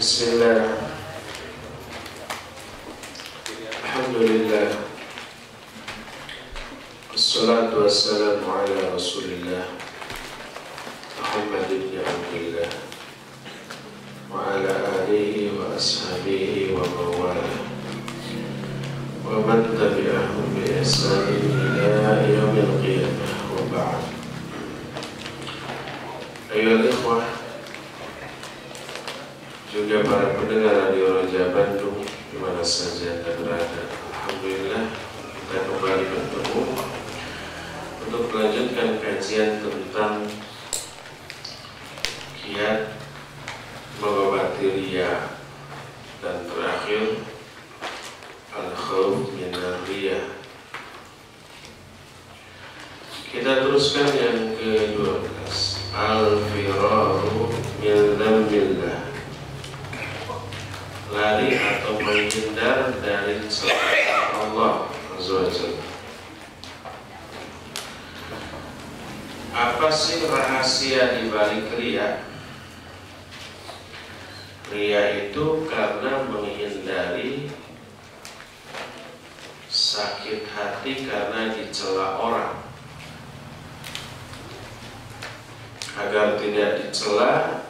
Bismillah. Alhamdulillah. Wassalatu wassalamu ala Rasulillah Muhammad ibn Abdullah wa ala alihi wa ashabihi wa mawala wa man tabi'ahum bi ihsanin ila yaumil qiyamah wa ba'd. Ayyuhal ikhwah, juga para pendengar Radio Roja Bandung di mana saja Anda berada, alhamdulillah kita kembali bertemu untuk melanjutkan kajian tentang kiat mengobati riya dan terakhir al-khawf minar riya. Kita teruskan yang ke-12, al-firaru min dzambillah, lari atau menghindar dari celaan Allah Azza wa Jalla. Apa sih rahasia di balik riya? Riya itu karena menghindari sakit hati karena dicela orang. Agar tidak dicela,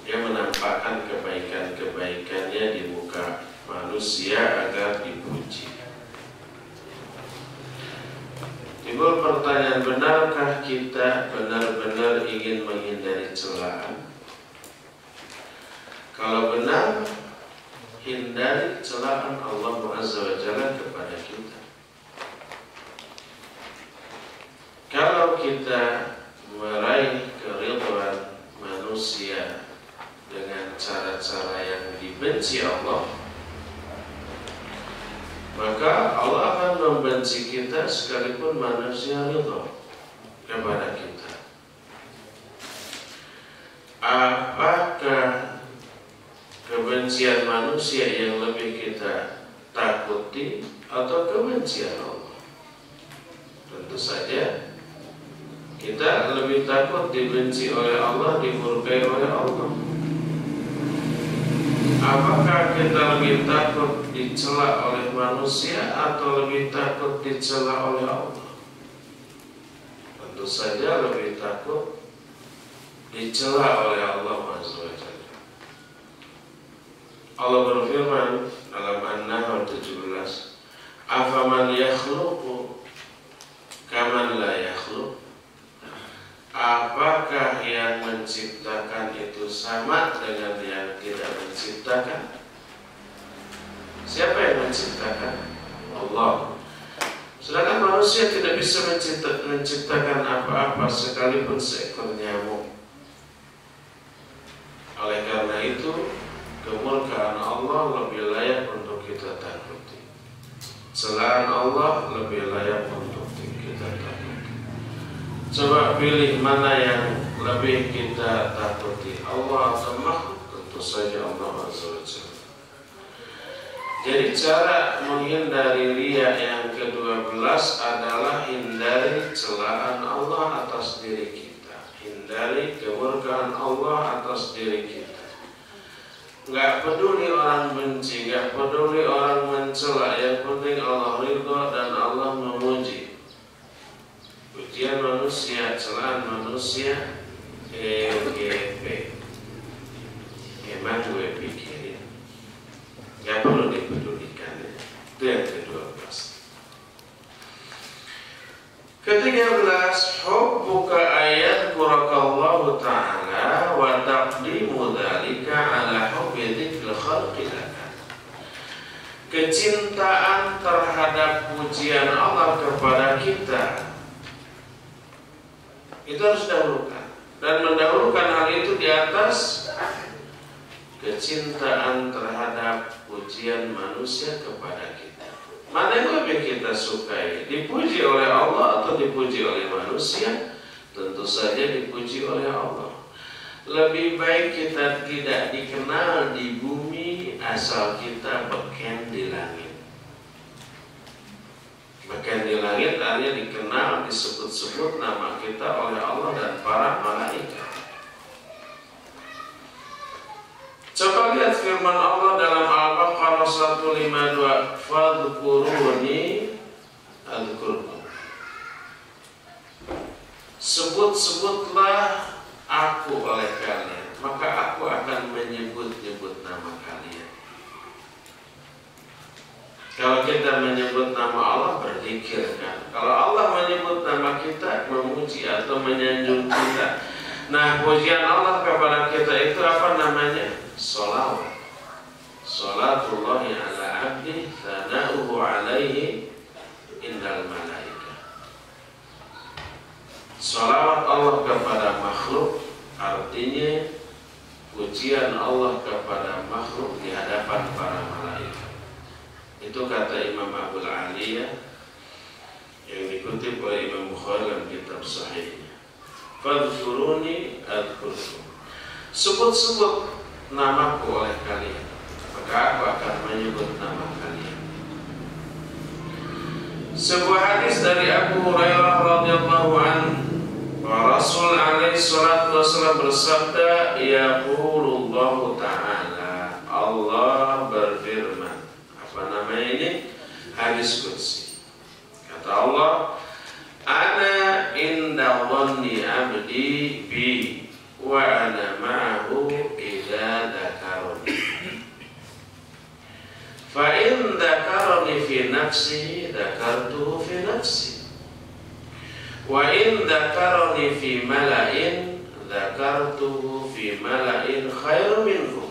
dia menampakkan kebaikan-kebaikannya di muka manusia agar dipuji. Timbul pertanyaan, benarkah kita benar-benar ingin menghindari celaan? Kalau benar, hindari celaan Allah Azza wa Jalla kepada kita. Kalau kita meraih keridhaan manusia dengan cara-cara yang dibenci Allah, maka Allah akan membenci kita sekalipun manusia ridha kepada kita. Apakah kebencian manusia yang lebih kita takuti atau kebencian Allah? Tentu saja kita lebih takut dibenci oleh Allah, dimurkai oleh Allah. Apakah kita lebih takut dicela oleh manusia atau lebih takut dicela oleh Allah? Tentu saja lebih takut dicela oleh Allah Azza wa Jalla. Allah berfirman dalam An-Nahl 17, afaman yakhluqu kaman la yakhluq. Apakah yang menciptakan itu sama dengan yang tidak menciptakan? Siapa yang menciptakan? Allah. Sedangkan manusia tidak bisa menciptakan apa-apa sekalipun seekor nyamuk. Oleh karena itu, kemurkaan Allah lebih layak untuk kita takuti. Celaan Allah lebih layak untuk kita takuti. Coba pilih mana yang lebih kita takuti, Allah atau makhluk? Tentu saja Allah Azza wa Jalla. Jadi cara menghindari riya yang ke-12 adalah hindari celaan Allah atas diri kita, hindari kemurkaan Allah atas diri kita. Gak peduli orang benci, gak peduli orang mencela, yang penting Allah ridha dan Allah memuji. Pujian manusia, celaan manusia, GP. Memang gue pikirin, gak perlu dipedulikan. Itu yang ke-12. Ke-13, hubbuka ayat qurakallahu ta'ala wa taqdimu dhalika ala hubbi dzikril khalqi laka. Kecintaan terhadap pujian Allah kepada kita itu harus dahulukan, dan mendahulukan hal itu di atas kecintaan terhadap pujian manusia kepada kita. Mana yang lebih kita sukai, dipuji oleh Allah atau dipuji oleh manusia? Tentu saja dipuji oleh Allah. Lebih baik kita tidak dikenal di bumi asal kita beken di langit. Beken di langit artinya dikenal, disebut-sebut nama kita oleh Allah dan para malaikat. Coba lihat firman Allah dalam Al-Baqarah 152, fadhkuruni adzkurkum. Sebut-sebutlah aku oleh kalian, maka aku akan menyebut-nyebut nama kalian. Kalau kita menyebut nama Allah, berzikir kan. Kalau Allah menyebut nama kita, memuji atau menyanjung kita. Nah, pujian Allah kepada kita itu apa namanya? Sholawat. Sholatullahi ala abdi thana'uhu alaihi indal malaikah. Sholawat Allah kepada makhluk artinya pujian Allah kepada makhluk di hadapan para malaikat. Itu kata Imam Abul Aliyah yang dikutip oleh Imam Bukhari dalam kitab Sahihnya. Fadhkuruni adzkurkum. Sebut-sebut namaku oleh kalian, maka aku akan menyebut nama kalian. Sebuah hadis dari Abu Hurairah radhiyallahu anhu, Rasul alaihi salatu wasallam bersabda, yaqulullahu ta'ala, Allah berfirman. Apa namanya ini? Hadis qudsi. Kata Allah, ana inda dhanni abdi bi wa ana ma'ahu idza dzakarani. Fa in dzakarani fi nafsihi dzakartuhu fi nafsi. Wa in dzakarani fi mala'in dzakartuhu fi mala'in khairum minhu.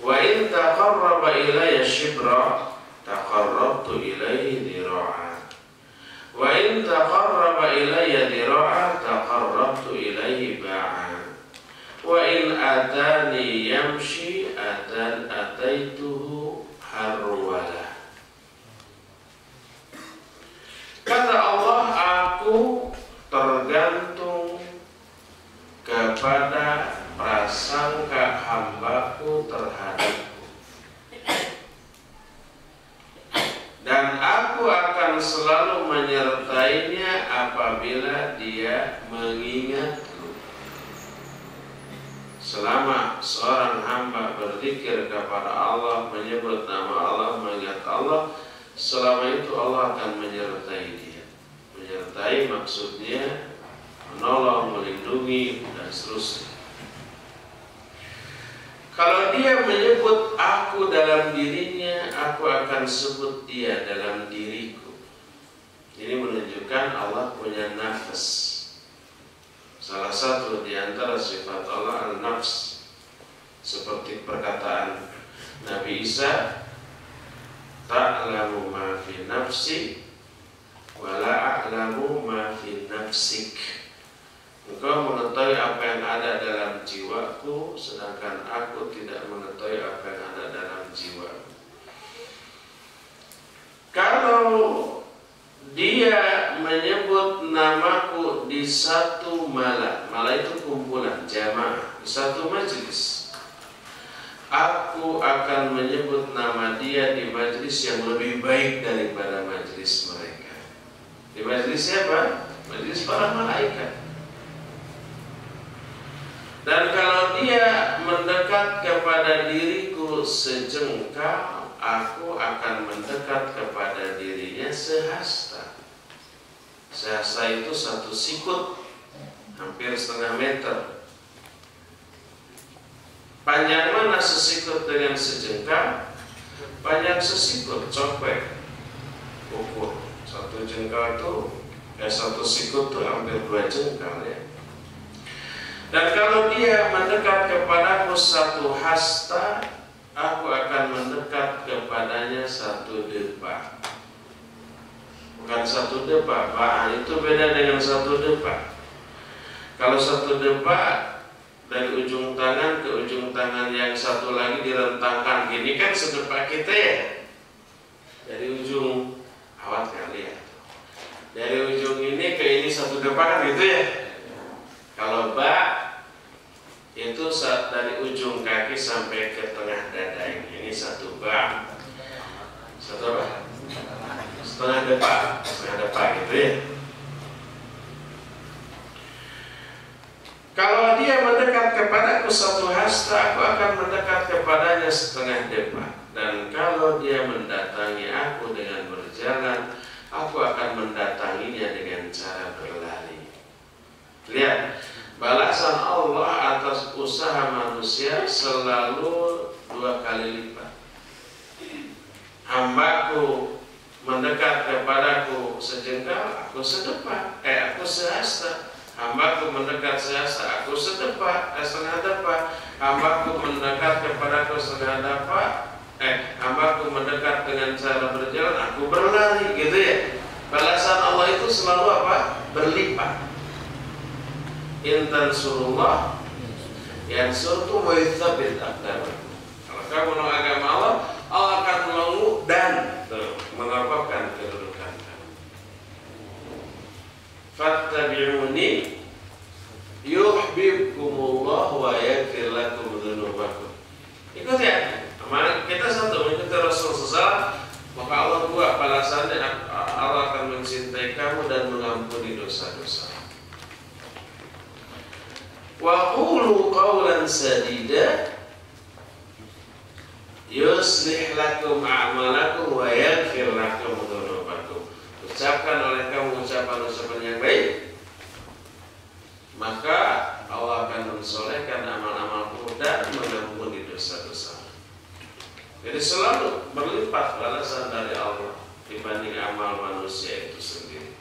Wa in taqarraba ilayya shibra taqarrabtu ilayhi dhira'a. Wa in taqarraba ilayya dhira'a taqarrabtu ilayhi ba'a. Wa in atani yamshi ataituhu harwala. Kata Allah, aku tergantung kepada prasangka hambaku terhadapku, dan aku akan selalu menyertainya apabila dia mengingatku. Selama seorang hamba berzikir kepada Allah, menyebut nama Allah, mengingat Allah, selama itu Allah akan menyertai dia. Menyertai maksudnya menolong, melindungi, dan seterusnya. Kalau dia menyebut aku dalam dirinya, aku akan sebut dia dalam diriku. Ini menunjukkan Allah punya nafas. Salah satu di antara sifat Allah al-nafs, seperti perkataan Nabi Isa, ta'lamu ma fi nafsi wa la a'lamu ma fi nafsik. Engkau mengetahui apa yang ada dalam jiwaku, sedangkan aku tidak mengetahui apa yang ada dalam jiwaku. Kalau dia menyebut namaku di satu mala itu kumpulan jamaah, di satu majelis, aku akan menyebut nama dia di majelis yang lebih baik daripada majelis mereka. Di majelis siapa? Majelis para malaikat. Dan kalau dia mendekat kepada diriku sejengkal, aku akan mendekat kepada dirinya sehasta. Sehasta itu satu sikut, hampir setengah meter. Panjang mana sesikut dengan sejengkal? Panjang sesikut, copek, ukur. Satu jengkal itu, satu sikut itu hampir 2 jengkal ya. Dan kalau dia mendekat kepadaku satu hasta, aku akan mendekat kepadanya satu depa. Bukan satu depa, itu beda dengan satu depa. Kalau satu depa dari ujung tangan ke ujung tangan yang satu lagi direntangkan gini, kan sedepa kita ya. Dari ujung awat kali ya. Dari ujung ini ke ini satu depa kan gitu ya. Kalau itu dari ujung kaki sampai ke tengah dada ini satu ba. Satu apa? Setengah depa gitu ya. Kalau dia mendekat kepadaku satu hasta, aku akan mendekat kepadanya setengah depa. Dan kalau dia mendatangi aku dengan berjalan, aku akan mendatanginya dengan cara berlari. Lihat, balasan Allah atas usaha manusia selalu 2 kali lipat. Hambaku mendekat kepadaku sejengkal, aku sedepa, aku sehasta. Hambaku mendekat sehasta, aku sedepa, setengah depa. Hambaku mendekat kepadaku setengah depa, hambaku mendekat dengan cara berjalan, aku berlari, gitu ya. Balasan Allah itu selalu apa? Berlipat. In tansurullah yansurkum wa yutsabbit aqdamakum. Kalau kamu menolong agama Allah, Allah akan menolongmu dan menetapkan kedudukan kamu. Fattabi'uni yuhibbukumullah wa yaghfir lakum dzunubakum. Ikut ya. Kita satu mengikuti Rasul SAW, maka Allah buat balasannya, Allah akan mencintai kamu dan mengampuni dosa-dosa. Wa qulu qawlan sadida yuslih lakum a'malakum wa yaghfir lakum dzunubakum. Ucapkan oleh kamu ucapan-ucapan yang baik, maka Allah akan mensolehkan amal-amalmu dan mengampuni dosa-dosa. Jadi selalu berlipat balasan dari Allah dibanding amal manusia itu sendiri.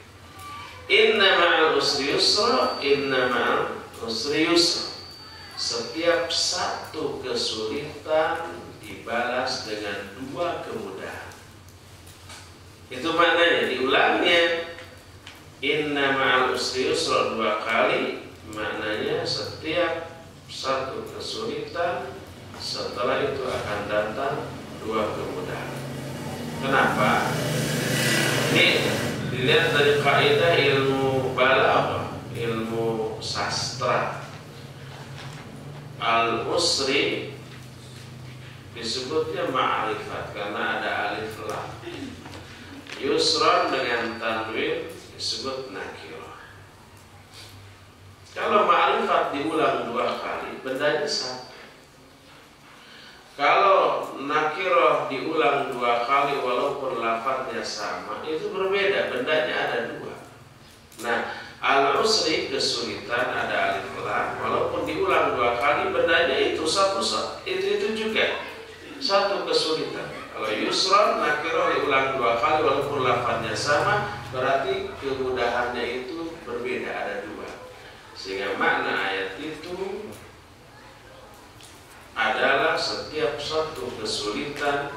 Inna ma'al usri yusra, inna ma'al usri yusra. Setiap satu kesulitan dibalas dengan 2 kemudahan. Itu maknanya, diulangnya. Inna ma'al usri yusra 2 kali, maknanya setiap satu kesulitan setelah itu akan datang 2 kemudahan. Kenapa? Ini dilihat dari kaidah ilmu balaghah, ilmu sastra. Al-usri disebutnya ma'rifat karena ada alif lam. Yusran dengan tanwin disebut nakirah. Kalau ma'rifat diulang 2 kali, bendanya sama. Kalau nakirah diulang 2 kali walaupun lafadznya sama, itu berbeda, bendanya ada 2. Nah, al-usri kesulitan ada alif lam, walaupun diulang 2 kali, bendanya itu itu juga satu kesulitan. Kalau yusran nakirah diulang 2 kali walaupun lafadznya sama, berarti kemudahannya itu berbeda, ada 2. Sehingga makna ayat itu adalah setiap satu kesulitan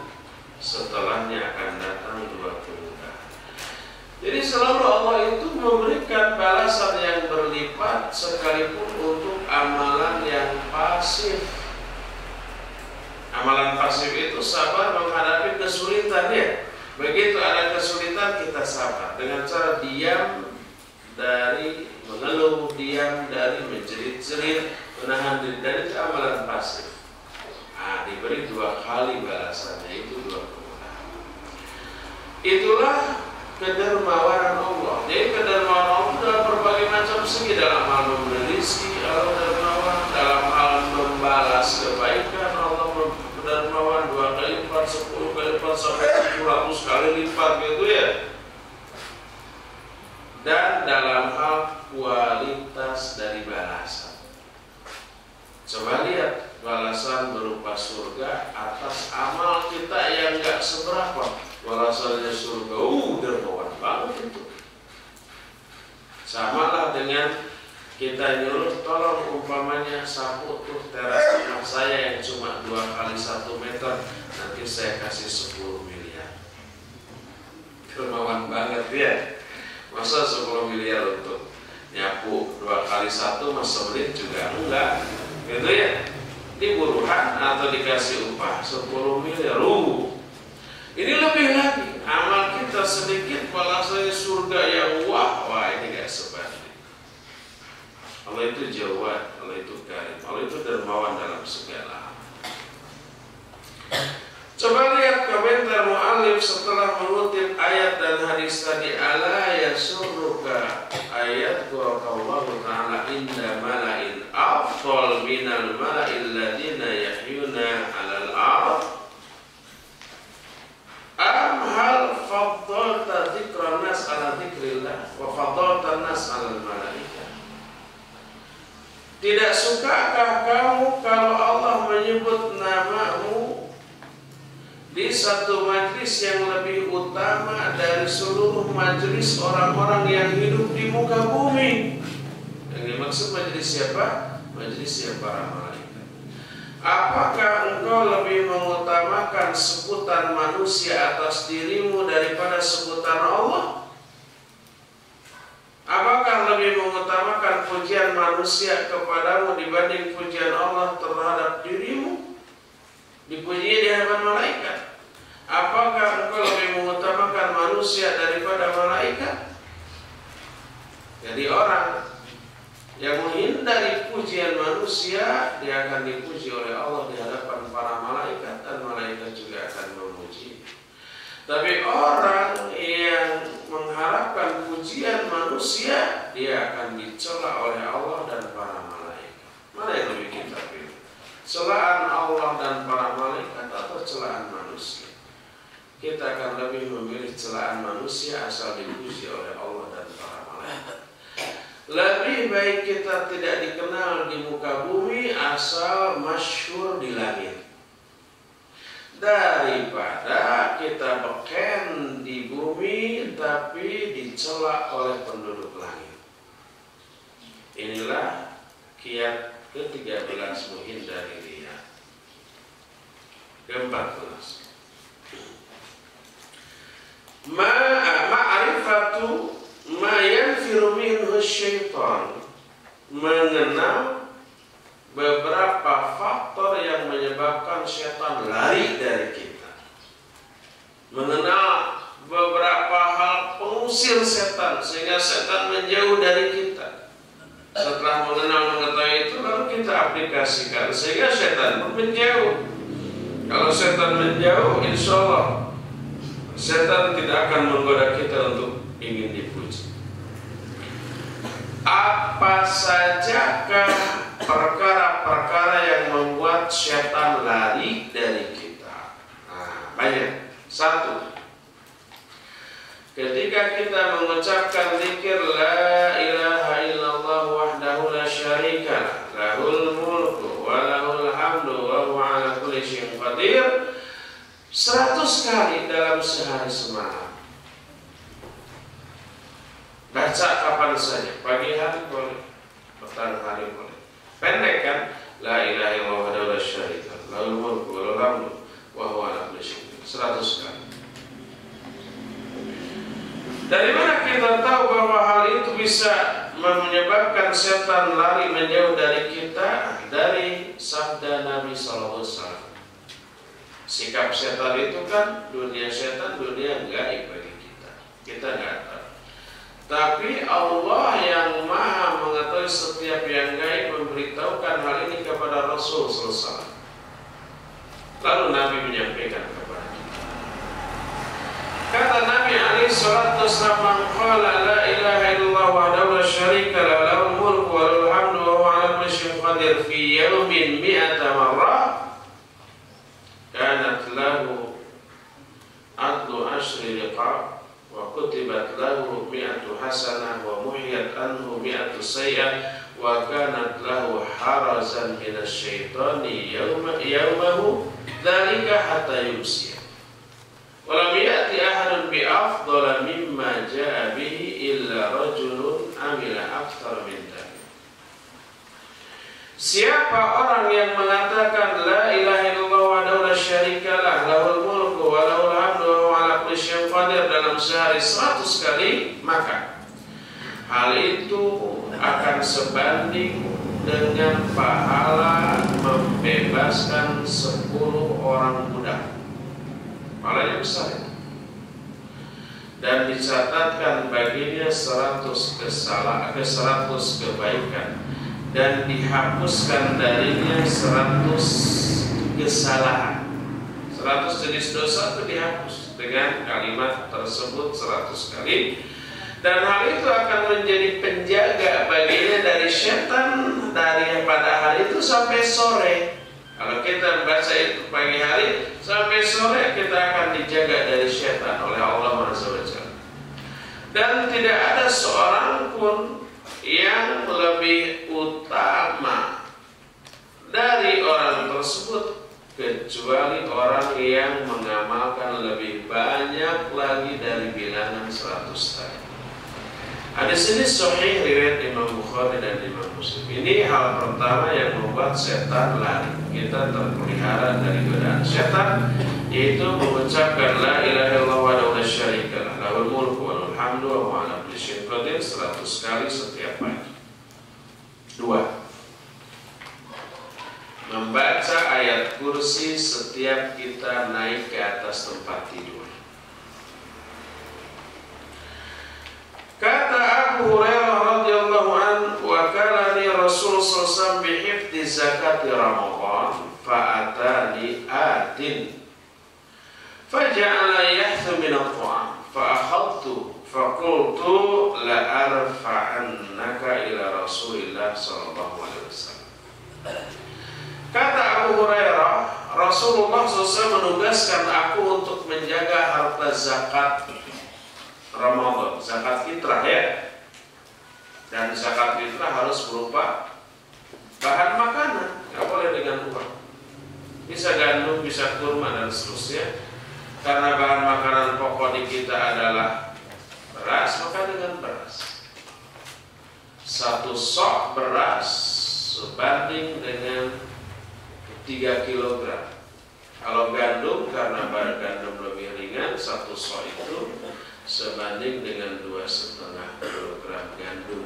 setelahnya akan datang 2 kemudahan. Jadi selalu Allah itu memberikan balasan yang berlipat sekalipun untuk amalan yang pasif. Amalan pasif itu sabar menghadapi kesulitan ya. Begitu ada kesulitan kita sabar dengan cara diam dari mengeluh, diam dari menjerit-jerit, menahan diri, dan itu amalan pasif. Diberi 2 kali balasannya, itu 2 kemudahan. Itulah kedermawanan Allah. Jadi kedermawanan Allah dalam berbagai macam segi, dalam hal memberi rezeki Allah dermawan, dalam hal membalas kebaikan Allah dermawan 2 kali lipat, 10 kali lipat, sampai 700 kali lipat gitu ya. Dan dalam hal kualitas dari balasan. Coba lihat balasan berupa surga atas amal kita yang gak seberapa. Balasannya surga, dermawan banget itu. Sama lah dengan kita nyuruh, tolong umpamanya sapu tuh teras rumah saya yang cuma 2 kali 1 meter, nanti saya kasih 10 miliar. Dermawan banget ya. Masa 10 miliar untuk nyapu 2 kali 1 mas semenit juga enggak, gitu ya. Di buruhan atau dikasih upah 10 miliar. Ini lebih lagi, amal kita sedikit balasannya surga yang wah ini gak sebanding. Allah itu jawad, Allah itu karim, Allah itu dermawan dalam segala hal. Coba lihat komentar mu'alif setelah mengutip ayat dan hadis tadi. Ala yasurruka ayat wa qawlahu ta'ala inda mala'in afdal minal mala'il ladzina yahyuna 'alal ardh am hal faddalta dzikran nas 'ala dzikrillah wa faddalta nas 'alal malaikah. Tidak sukakah kamu kalau Allah menyebut namamu di satu majlis yang lebih utama dari seluruh majlis orang-orang yang hidup di muka bumi? Yang dimaksud majlis siapa? Majlis para malaikat. Apakah engkau lebih mengutamakan sebutan manusia atas dirimu daripada sebutan Allah? Apakah lebih mengutamakan pujian manusia kepadamu dibanding pujian Allah terhadap dirimu? Dipuji di hadapan malaikat. Apakah engkau lebih mengutamakan manusia daripada malaikat? Jadi orang yang menghindari pujian manusia, dia akan dipuji oleh Allah di hadapan para malaikat, dan malaikat juga akan memuji. Tapi orang yang mengharapkan pujian manusia, dia akan dicela oleh Allah dan para malaikat. Mana yang lebih kita pilih? Celaan Allah dan para malaikat atau celaan manusia? Kita akan lebih memilih celaan manusia asal dipuji oleh Allah dan para malaikat. Lebih baik kita tidak dikenal di muka bumi asal masyhur di langit, daripada kita beken di bumi tapi dicela oleh penduduk langit. Inilah kiat ke-13 menghindari riya. Ke-14, ma'rifatu ma yanfiru minhu syaitan, mengenal beberapa faktor yang menyebabkan syaitan lari dari kita. Mengenal beberapa hal pengusir setan sehingga setan menjauh dari kita. Setelah mengetahui itu, lalu kita aplikasikan sehingga setan pun menjauh. Kalau setan menjauh, insya Allah setan tidak akan menggoda kita untuk ingin dipuji. Apa sajakah perkara-perkara yang membuat syaitan lari dari kita? Nah, banyak. Satu, ketika kita mengucapkan zikir la ilaha illallah wahdahu la syarika lahul mulku wa lahul hamdu wa huwa ala kulli syai'in qadir 100 kali dalam sehari semalam. Baca kapan saja, pagi hari boleh, petang hari boleh. Pendek kan? La ilaha illallah wahdahu la syarika lahul mulku wa lahul hamdu wa huwa ala kulli syai'in 100 kali. Dari mana kita tahu bahwa hal itu bisa menyebabkan setan lari menjauh dari kita? Dari sabda Nabi SAW. Sikap setan itu kan dunia setan, dunia gaib bagi kita. Kita nggak tahu. Tapi Allah yang maha mengetahui setiap yang gaib memberitahukan hal ini kepada Rasul SAW. Lalu Nabi menyampaikan kepada kita. Kata Nabi alaihi salatu wassalam, "Man qala la ilaha illallah wahdahu la syarika lahu lahul mulku wa lahul hamdu wa huwa ala kulli syai'in qadir fi yawmin 100 marrah kanat lahu adlu ashri liqa wa kutibat lahu 100 hasanah wa muhiyat anhu 100 sayyi'ah wa kanat lahu harazan minasy syaitani yawmahu dzalika hatta yumsi." Walam ya'ti ahadun bi afdala mimma ja'a bihi illa rajulun amila akthar min dzalik. Siapa orang yang mengatakan la ilaha illallah wahdahu la syarika lah lahul mulku wa lahul hamdu wa huwa ala kulli syai'in qadir dalam sehari 100 kali, maka hal itu akan sebanding dengan pahala membebaskan 10 orang budak. Pahalanya besar, dan dicatatkan baginya 100 kebaikan, dan dihapuskan darinya 100 kesalahan. 100 jenis dosa itu dihapus dengan kalimat tersebut 100 kali, dan hal itu akan menjadi penjaga baginya dari syaitan pada hari itu sampai sore. Kalau kita baca itu pagi hari, sampai sore kita akan dijaga dari syaitan oleh Allah Azza wa Jalla. Dan tidak ada seorang pun yang lebih utama dari orang tersebut kecuali orang yang mengamalkan lebih banyak lagi dari bilangan 100 tadi. Hadis ini sahih riwayat Imam Bukhari dan Imam Muslim. Ini hal pertama yang membuat setan lari. Kita terpelihara dari godaan setan, yaitu mengucapkan la ilaha illallah wahdahu la syarika lah, lahul mulku wa lahul hamdu wa huwa ala kulli syai'in qadir 100 kali setiap pagi. 2. Membaca ayat kursi setiap kita naik ke atas tempat tidur. Kata Abu Hurairah radhiyallahu anhu, wa kalani Rasul sallallahu alaihi wasallam bi hifdzi zakati Ramadan fa atani atin faja'ala yahthu min at-ta'am fa akhadtu fa qultu la arfa'annaka ila Rasulillah sallallahu alaihi wasallam. Kata Abu Hurairah, Rasulullah SAW menugaskan aku untuk menjaga harta zakat Ramadan, zakat fitrah ya. Dan zakat fitrah harus berupa bahan makanan, nggak boleh dengan uang. Bisa gandum, bisa kurma dan seterusnya. Karena bahan makanan pokok di kita adalah beras, maka dengan beras. 1 sok beras sebanding dengan 3 kilogram. Kalau gandum, karena bahan gandum lebih ringan, 1 sok itu sebanding dengan 2,5 kilogram gandum.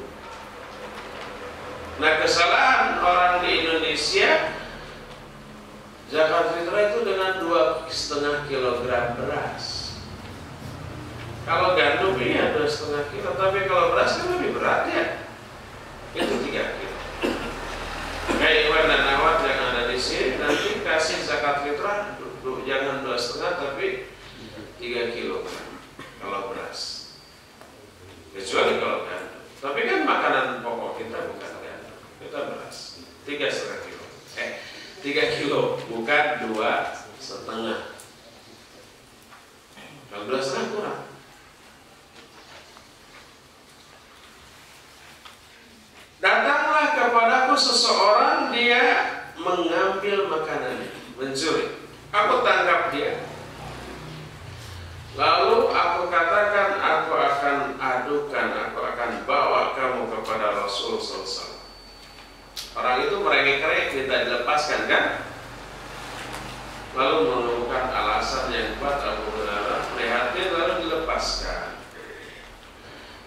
Nah, kesalahan orang di Indonesia, zakat fitrah itu dengan 2,5 kilogram beras. Kalau gandum iya 2,5 kilo, tapi kalau beras kan lebih berat ya, itu 3 kilo. Kayak Iwan dan Awad yang ada di sini nanti kasih zakat fitrah jangan 2,5 tapi 3 kilogram kalau beras, kecuali kalau gandum. Tapi kan makanan pokok kita bukan gandum, kita beras 3,5 kilo. 3 kilo bukan 2,5. Kalau 2,5 kurang. Datanglah kepadaku seseorang, dia mengambil makanan, mencuri. Aku tangkap dia. Lalu aku katakan, aku akan adukan, aku akan bawa kamu kepada Rasul SAW. Orang itu merengek-rengek, minta dilepaskan kan? Lalu menemukan alasan yang kuat, Abu Hurairah prihatin, lalu dilepaskan.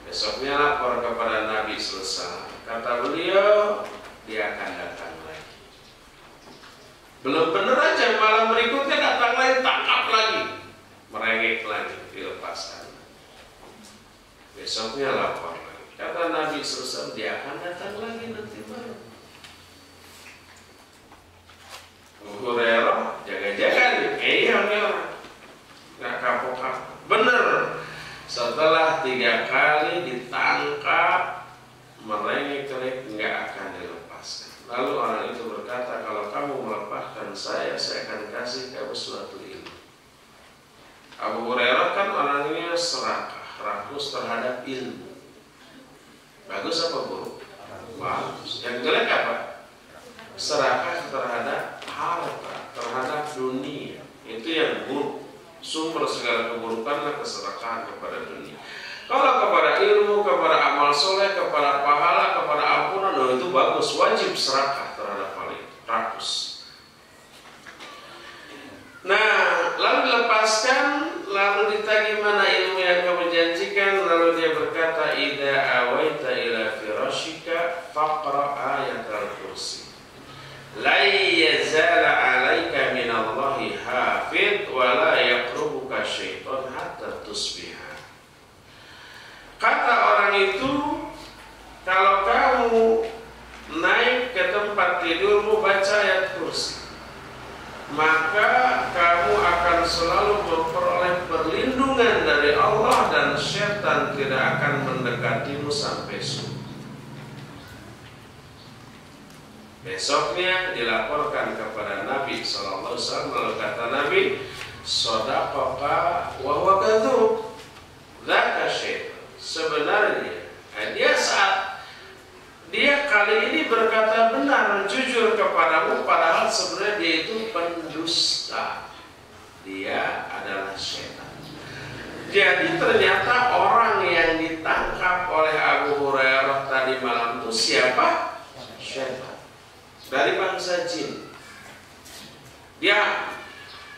Besoknya lapor kepada Nabi SAW. Kata beliau, dia akan datang lagi. Belum benar aja, malam berikutnya datang lagi, tangkap lagi, merengek lagi, dilepaskan. Besoknya lapor lagi. Kata Nabi SAW, dia akan datang lagi nanti malam. Abu Hurairah jaga-jaga nih, iya nggak kapok-kapok. Bener, setelah 3 kali ditangkap, merengek-rengek, nggak akan dilepaskan. Lalu orang itu berkata, kalau kamu melepaskan saya akan kasih kamu suatu ilmu. Abu Hurairah kan orangnya serakah, rakus terhadap ilmu. Bagus apa buruk? Bagus. Yang jelek apa? Serakah terhadap harta, terhadap dunia. Itu yang buruk. Sumber segala keburukanlah keserakahan kepada dunia. Kalau kepada ilmu, kepada amal soleh, kepada pahala, kepada ampunan, itu bagus, wajib serakah terhadap hal itu, rakus. Nah, lalu dilepaskan, lalu ditagih mana ilmu yang kamu janjikan, lalu dia berkata, idza awaita ila firashika faqra ayatal kursi. La yazala 'alaika minallahi hafid wa la yaqrubuka syaitan hatta tusbiha. Kata orang itu, kalau kamu naik ke tempat tidurmu baca ayat kursi, maka kamu akan selalu memperoleh perlindungan dari Allah dan syaitan tidak akan mendekatimu sampai subuh. Besoknya dilaporkan kepada Nabi SAW, lalu kata Nabi, "Shadaqaka wa huwa kadzub." Dzaka syaitan. Sebenarnya dia kali ini berkata benar, jujur kepadamu, padahal sebenarnya dia itu pendusta. Dia adalah syaitan. Jadi ternyata orang yang ditangkap oleh Abu Hurairah tadi malam itu siapa? Syaitan. Dari bangsa jin. Dia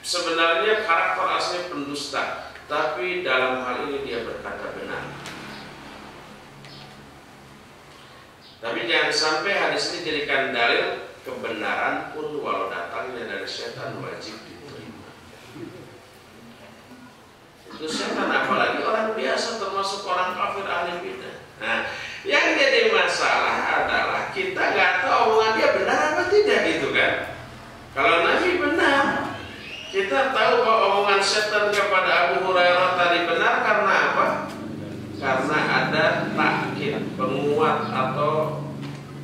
sebenarnya karakter aslinya pendusta, tapi dalam hal ini dia berkata benar. Tapi jangan sampai hadis ini jadikan dalil kebenaran pun walau datangnya dari setan wajib diterima. Itu setan, apalagi orang biasa termasuk orang kafir ahli bidah. Nah, yang jadi masalah adalah kita nggak tahu omongan dia benar apa tidak gitu kan. Kalau Nabi benar, kita tahu bahwa omongan setan kepada Abu Hurairah tadi benar karena apa? Karena ada takkid, penguat atau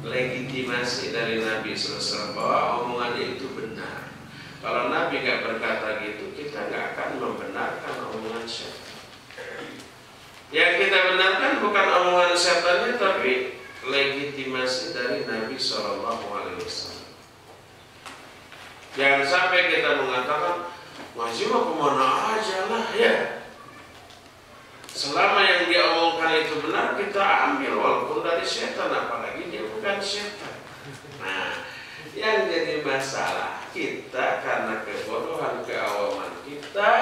legitimasi dari Nabi SAW bahwa omongannya itu benar. Kalau Nabi nggak berkata gitu, kita nggak akan membenarkan omongan setan. Yang kita benarkan bukan omongan setannya, tapi legitimasi dari Nabi SAW. Jangan sampai kita mengatakan, "Ngaji mah kemana aja lah ya." Selama yang dia omongkan itu benar, kita ambil walaupun dari setan, apalagi dia bukan setan. Nah, yang jadi masalah kita karena kebodohan, keawaman kita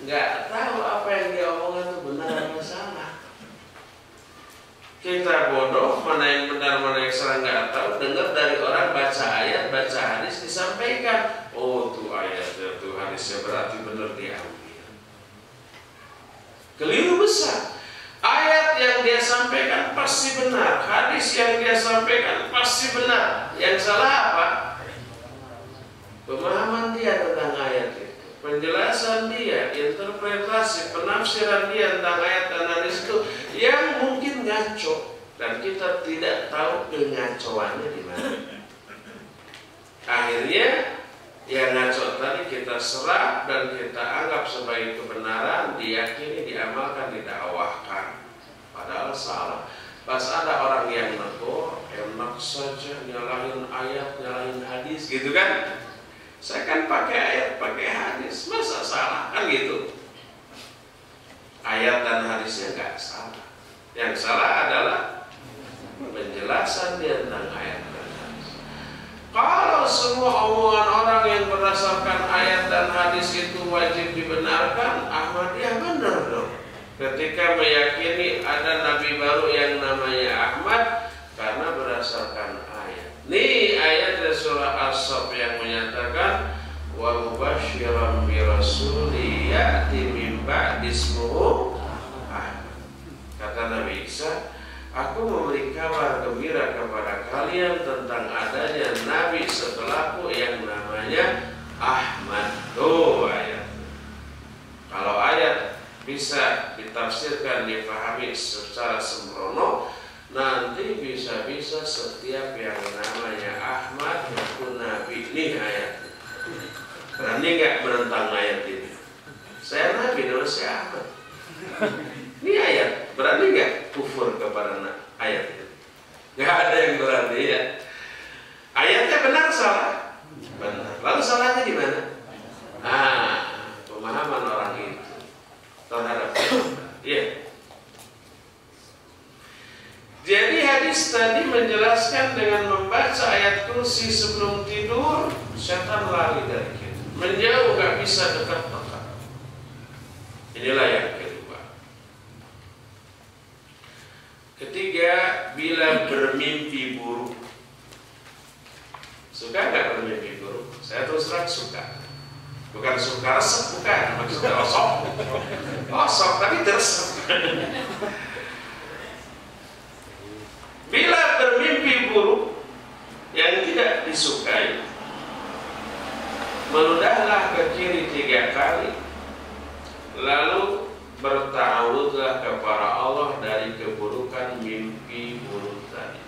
nggak tahu apa yang dia omongkan itu benar atau salah. Kita bodoh, mana yang benar, mana yang salah nggak tahu. Dengar dari orang baca ayat, baca hadis disampaikan, oh tuh ayatnya, tuh hadisnya berarti benar diambil. Keliru besar. Ayat yang dia sampaikan pasti benar, hadis yang dia sampaikan pasti benar. Yang salah apa? Pemahaman dia tentang ayat itu, penjelasan dia, interpretasi, penafsiran dia tentang ayat dan hadis itu yang mungkin ngaco dan kita tidak tahu pengacoannya di mana. Akhirnya yang ngaco tadi kita serap dan kita anggap sebagai kebenaran, diyakini, diamalkan, didakwahkan. Padahal salah. Pas ada orang yang negur, enak saja nyalahin ayat, nyalahin hadis, gitu kan? Saya kan pakai ayat, pakai hadis, masa salah kan gitu? Ayat dan hadisnya nggak salah. Yang salah adalah penjelasan dia tentang ayat. Kalau semua omongan orang yang berdasarkan ayat dan hadis itu wajib dibenarkan, Ahmadiyah benar dong. Ketika meyakini ada nabi baru yang namanya Ahmad karena berdasarkan ayat. Nih ayat dari surah As-Saff yang menyatakan wa mubasysyiran bi rasulin ya'ti min ba'di ismuhu Ahmad. Kata Nabi Isa, aku memberi kabar gembira kepada kalian tentang adanya Nabi setelahku yang namanya Ahmad. Tuh ayat. Kalau ayat bisa ditafsirkan, dipahami secara sembrono, nanti bisa-bisa setiap yang namanya Ahmad itu Nabi. Nih ayat. Berani nggak menentang ayat ini? Saya Nabi, nama saya Ahmad. Ini ayat, berani nggak kufur kepada ayat itu? Nggak ada yang berani ya. Ayatnya benar salah? Benar. Lalu salahnya di mana? Pemahaman orang itu terhadap iya. Jadi hadis tadi menjelaskan dengan membaca ayat kursi sebelum tidur, setan lari dari kita. Menjauh, nggak bisa dekat-dekat. Inilah yang kedua. Ketiga, bila bermimpi buruk. Suka nggak bermimpi buruk? Saya terus terang suka. Bukan suka resep, bukan. Maksudnya osok. Osok, tapi teresep. Bila bermimpi buruk yang tidak disukai, meludahlah ke kiri 3 kali, lalu bertawudlah kepada Allah dari keburukan mimpi buruk tadi.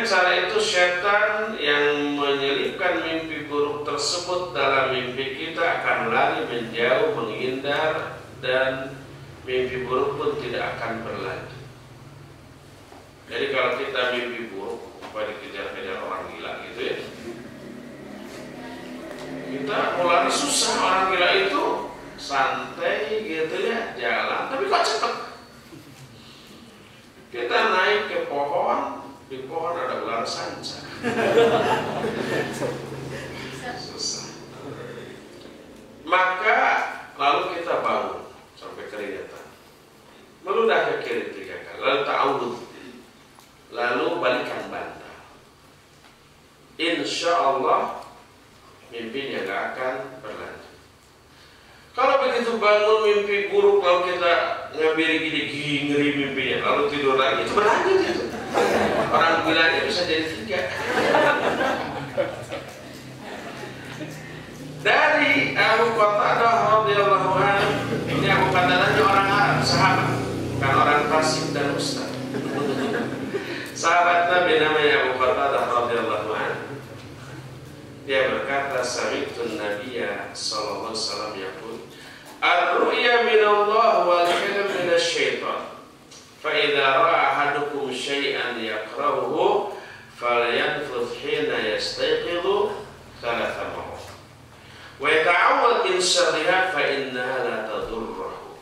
Dengan cara itu setan yang menyelipkan mimpi buruk tersebut dalam mimpi kita akan lari menjauh, menghindar, dan mimpi buruk pun tidak akan berlanjut. Jadi kalau kita mimpi buruk, apa dikejar-kejar orang gila gitu ya, kita mau lari susah. Orang gila itu santai gitu ya, jalan, tapi kok cepet. Kita naik ke pohon, di pohon ada ular sanca. Susah. Maka lalu kita bangun sampai keringetan, meludah ke kiri 3 kali, lalu ta'awudz, lalu balikan bantal. Insya Allah mimpinya gak akan berlanjut. Kalau begitu bangun mimpi buruk lalu kita ngabiri gini, ngeri mimpinya, lalu tidur lagi, itu berlanjut itu. Orang gilanya bisa jadi 3. Dari Abu Qatadah radhiyallahu anhu, ini Abu Qatadah orang Arab, sahabat, bukan orang fasik dan ustaz. Sahabat Nabi namanya Abu Qatadah radhiyallahu anhu. Dia berkata, sami'tu Nabiyya sallallahu alaihi wasallam yaqul, ar-ru'ya min Allah wal hilm min asy-syaitan. Fa idza ra'a ahadukum syai'an yakrahuhu falyanfudh hina yastayqidhu 3 marrat. Wa yata'awwad min syarriha fa innaha la tadurruhu.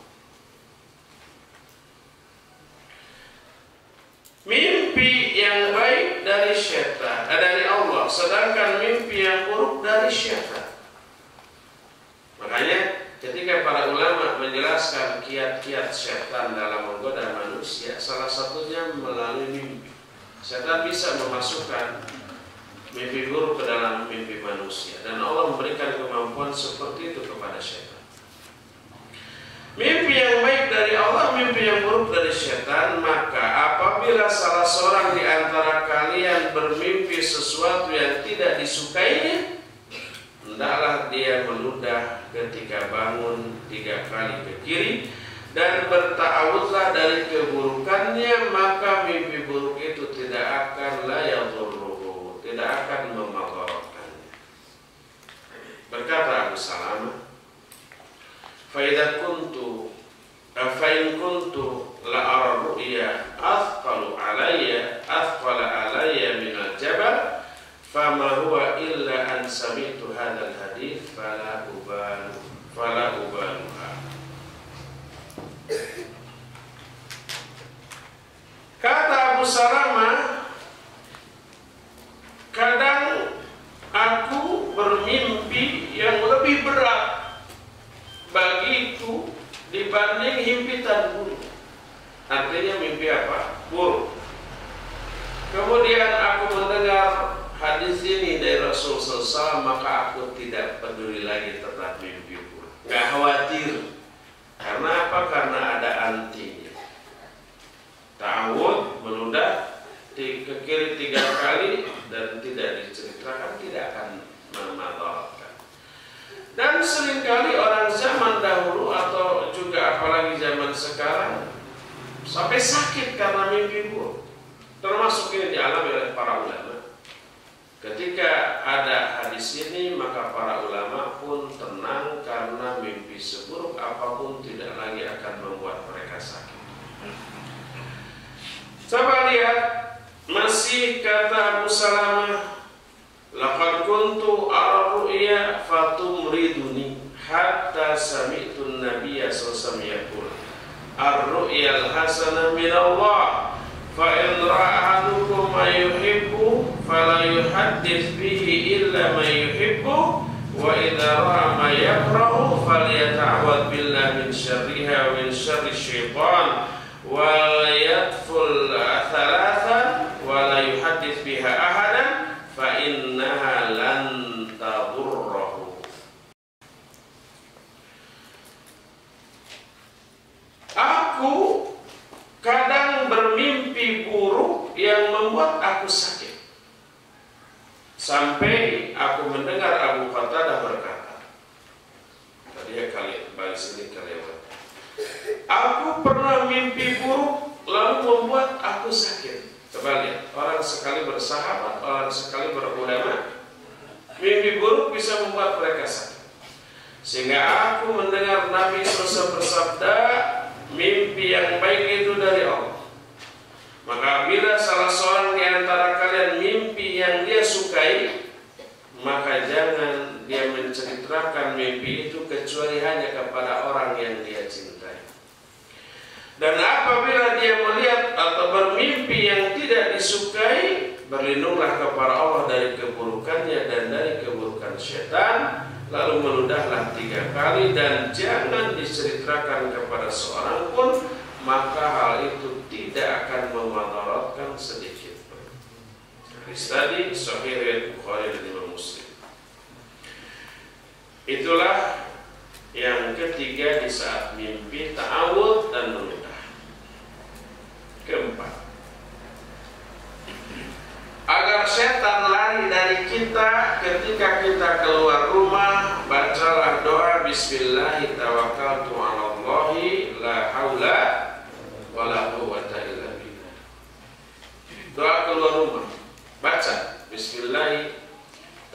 Mimpi yang baik dari syaitan, dari Allah, sedangkan mimpi yang buruk dari syaitan. Makanya ketika para ulama menjelaskan kiat-kiat syaitan dalam menggoda manusia, salah satunya melalui mimpi. Syaitan bisa memasukkan mimpi buruk ke dalam mimpi manusia, dan Allah memberikan kemampuan seperti itu kepada syaitan. Mimpi yang baik dari Allah, mimpi yang buruk dari syaitan. Maka apabila salah seorang di antara kalian bermimpi sesuatu yang tidak disukainya, hendaklah dia meludah ketika bangun 3 kali ke kiri dan berta'awudlah dari keburukannya, maka mimpi buruk itu tidak akan layadurruhu, tidak akan memadaratkannya. Berkata Abu Salamah, fa'in kuntu la'ara ru'ya athqala alayya minal jabal fama huwa illa an sami'tu hadzal hadits fala ubaluha. Kata Abu Salamah, kadang aku bermimpi yang lebih berat bagiku dibanding himpitan buruk. Artinya mimpi apa? Buruk. Kemudian aku mendengar hadis ini dari Rasul SAW, maka aku tidak peduli lagi tentang mimpi buruk. Gak khawatir. Karena apa? Karena ada antinya. Ta'awud, meludah ke kiri 3 kali dan tidak diceritakan, tidak akan memadaratkan. Dan seringkali orang zaman dahulu atau juga apalagi zaman sekarang sampai sakit karena mimpi buruk. Termasuk ini dialami oleh para ulama. Ketika ada hadis ini, maka para ulama pun tenang karena mimpi seburuk apapun tidak lagi akan membuat mereka sakit. Coba lihat, masih kata Abu Salamah, laqad kuntu ar-ru'ya fatumriduni hatta sami'tu an-nabiyya sallallahu alaihi wasallam yaqul ar-ru'ya al-hasanah min Allah fa in ra'a ahadukum ma yuhibbu fala yuhaddits bihi illa ma yuhibbu wa idza ra'a ma yakrahu falyata'awwadh billahi min syarriha wa min syarri syaitan wa yadful thalathan wa la yuhaddits biha ahadan fa innaha lan tadurruhu. Aku kadang bermimpi buruk yang membuat aku sakit. Sampai aku mendengar Abu Qatadah berkata, tadi ya kali baris ini kelewat. Aku pernah mimpi buruk lalu membuat aku sakit. Coba lihat, orang sekali bersahabat, orang sekali berulama, mimpi buruk bisa membuat mereka sakit. Sehingga aku mendengar Nabi SAW bersabda, mimpi yang baik itu dari Allah. Maka bila salah seorang di antara kalian mimpi yang dia sukai, maka jangan dia menceritakan mimpi itu kecuali hanya kepada orang yang dia cintai. Dan apabila dia melihat atau bermimpi yang tidak disukai, berlindunglah kepada Allah dari keburukannya dan dari keburukan syaitan. Lalu meludahlah 3 kali dan jangan diceritakan kepada seorang pun, maka hal itu tidak akan memadaratkan sedikit pun. Hadis tadi Sahih riwayat Bukhari dan Imam Muslim. Itulah yang ketiga di saat mimpi, ta'awud dan meludah. Keempat, agar setan lari dari kita ketika kita keluar rumah, bacalah doa Bismillahi tawakkaltu 'alallahi la haula wala quwwata illa billah. Doa keluar rumah, baca Bismillahi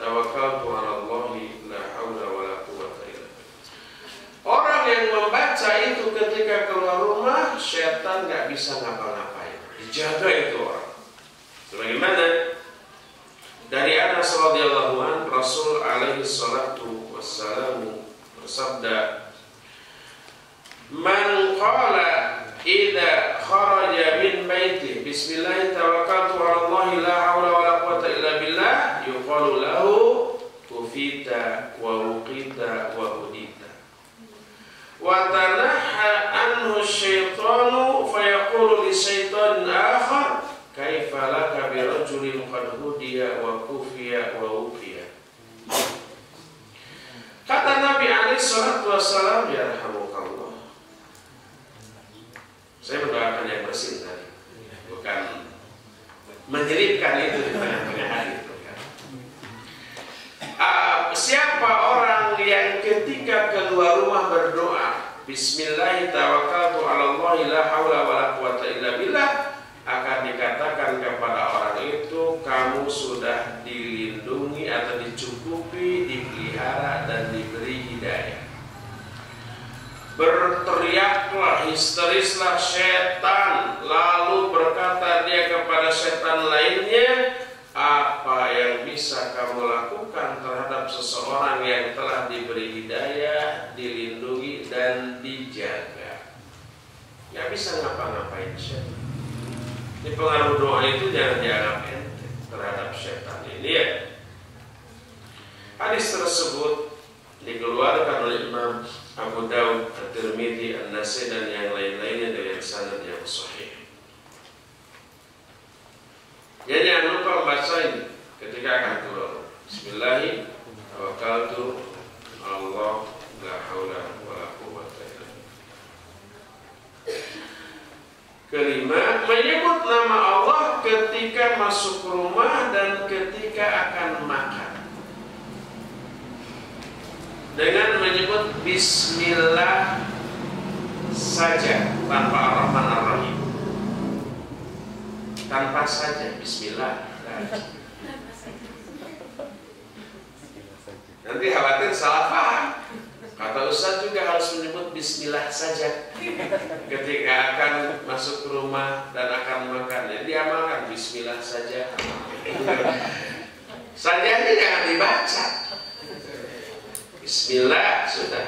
tawakkaltu 'alallahi la haula wala quwwata illa billah. Orang yang membaca itu ketika keluar rumah, setan nggak bisa ngapa-ngapain. Dijaga itu orang. Sebagaimana dari Anas radhiyallahu an, Rasul alaihi salatu wassalamu bersabda, "Man qala idza kharaja min baiti bismillah tawakkaltu 'ala Allah la haula wala quwwata illa billah yuqalu lahu kufita wa wuqita wa hudita wa tanaha anhu syaitanu fayaqulu li syaitan akhar kaifa laka bi rajulin qad hudiya wa kufiya wa uqiya." Kata Nabi alaihi salatu wassalam, ya rahmukallah. Saya mendoakan yang bersin tadi, bukan menyelipkan itu di tengah-tengah hari itu kan. Siapa orang yang ketika keluar rumah berdoa Bismillah tawakkaltu 'ala Allah la haula wala quwwata illa billah, akan dikatakan kepada orang itu, kamu sudah dilindungi atau dicukupi, dipelihara dan diberi hidayah. Berteriaklah, histerislah setan, lalu berkata dia kepada setan lainnya, apa yang bisa kamu lakukan terhadap seseorang yang telah diberi hidayah, dilindungi dan dijaga? Gak bisa ngapa-ngapain setan. Ini pengaruh doa itu jangan dianggap enteng terhadap setan ini ya. Hadis tersebut dikeluarkan oleh Imam Abu Dawud, At-Tirmidzi, An-Nasai dan yang lain-lainnya dengan sanad yang sahih. Jadi jangan lupa membaca ini ketika akan keluar. Bismillahirrahmanirrahim. Tawakkaltu 'ala Allah la haula wala quwwata illa billah. Kelima, menyebut nama Allah ketika masuk rumah dan ketika akan makan. Dengan menyebut Bismillah saja tanpa Ar-Rahman Ar-Rahim. Tanpa saja Bismillah. Nanti khawatir salah paham. Kata Ustaz juga harus menyebut Bismillah saja ketika akan masuk ke rumah dan akan makan. Jadi diamalkan Bismillah saja. Sajanya jangan dibaca. Bismillah sudah.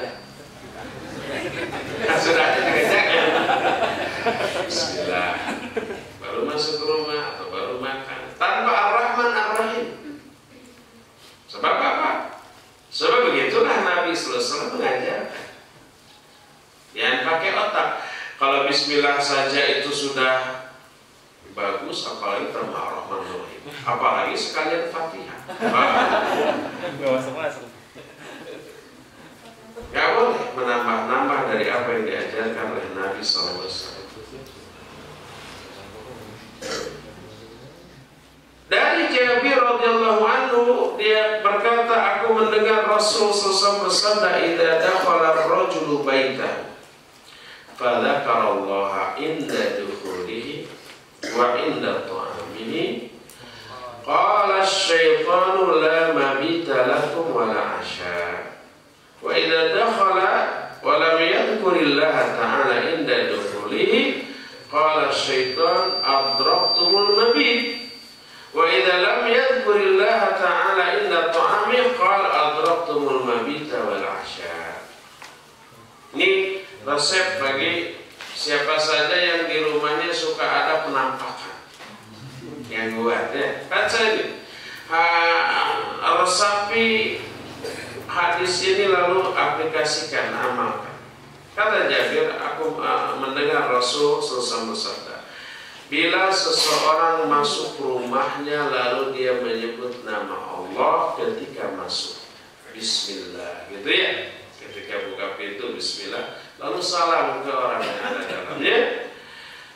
Sudah dikerjakan. Bismillah. Baru masuk ke rumah atau baru makan. Tanpa Ar-Rahman Ar-Rahim. Sebab apa? Sebab begitulah Nabi SAW mengajarkan. Jangan pakai otak. Kalau Bismillah saja itu sudah bagus, apalagi tanpa Ar-Rahman Ar-Rahim. Apalagi sekalian Fatihah. Gak boleh menambah-nambah dari apa yang diajarkan oleh Nabi SAW. Dari Jabir radhiyallahu anhu, dia berkata, aku mendengar Rasul SAW bersabda, idza dakhala ar-rajulu baitahu fa dzakara Allah inda dukhulihi wa inda ta'am ini. Qala asy-syaitanu la mabita lakum wa la 'asha. Wa idza dakhala wa lam yadhkurillaha ta'ala inda dukhulihi qala asy-syaitan adraktumul mabit. Wa idza lam yadhkurillaha ta'ala inda ta'ami qala adraktumul mabita wal 'asha. Ini resep bagi siapa saja yang di rumahnya suka ada penampakan yang kuat ya. Baca ini resapi hadis ini lalu aplikasikan, amalkan. Kata Jabir, aku mendengar Rasul SAW bersabda, bila seseorang masuk rumahnya lalu dia menyebut nama Allah ketika masuk, Bismillah, gitu ya. Ketika buka pintu Bismillah, lalu salam ke orang yang ada dalamnya,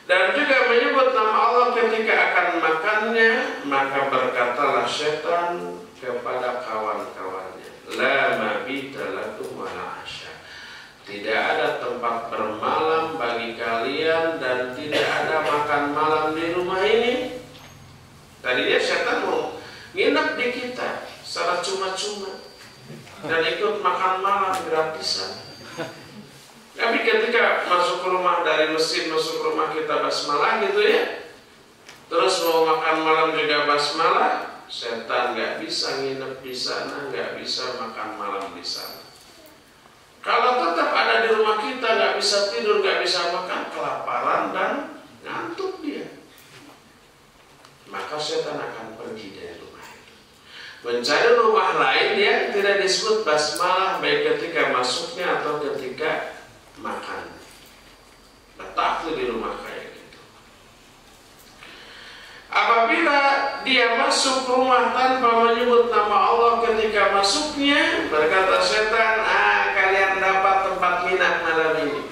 dan juga menyebut nama Allah ketika akan makannya, maka berkatalah setan kepada kawan-kawannya, la mabita lakum wa la 'asha. Tidak ada tempat bermalam bagi kalian dan tidak ada makan malam di rumah ini. Tadinya setan mau nginep di kita secara cuma-cuma dan ikut makan malam gratisan. Tapi ketika masuk ke rumah dari masjid, masuk ke rumah kita basmalah gitu ya, terus mau makan malam juga basmalah, setan nggak bisa nginep di sana, nggak bisa makan malam di sana. Kalau tetap ada di rumah kita, nggak bisa tidur, nggak bisa makan, kelaparan dan ngantuk dia, maka setan akan pergi dari rumah itu, mencari rumah lain yang tidak disebut basmalah, baik ketika masuknya atau ketika makan. Letak tuh di rumah kayak gitu. Apabila dia masuk rumah tanpa menyebut nama Allah ketika masuknya, berkata setan, kalian dapat tempat nginap malam ini.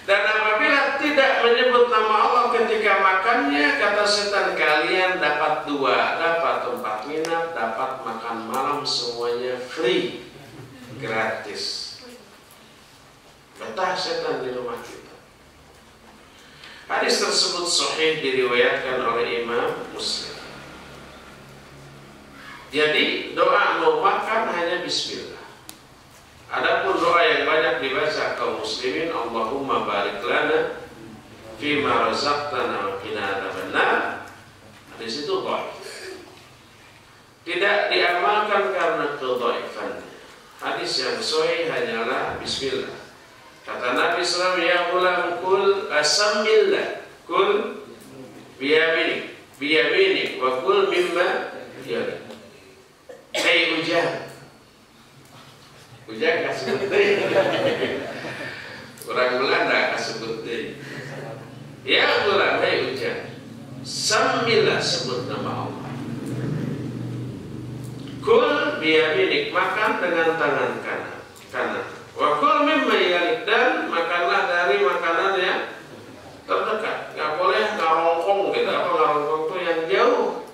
Dan apabila tidak menyebut nama Allah ketika makannya, kata setan, kalian dapat dua, dapat tempat nginap, dapat makan malam, semuanya free, gratis. Betah setan di rumah kita. Hadis tersebut sahih, diriwayatkan oleh Imam Muslim. Jadi doa mau makan hanya Bismillah. Adapun doa yang banyak dibaca kaum muslimin, Allahumma barik lana fima razaqtana wa qina adzabannar, hadis itu dhaif. Tidak diamalkan karena kedhaifannya. Hadis yang sahih hanyalah Bismillah. Kata Nabi SAW, ya ulam kul asamillah, kul biyaminik, wa kul mimma yalik. Hei ujang kasebut deh. Orang Belanda kasebut deh. Ya ulam, hei ujang, samillah, sebut nama Allah. Kul biyaminik, makan dengan tangan kanan. Wa kul mimma yalik, dan makanlah dari makanan yang terdekat. Nggak boleh ngarongkong gitu. Apa ngarongkong itu yang jauh.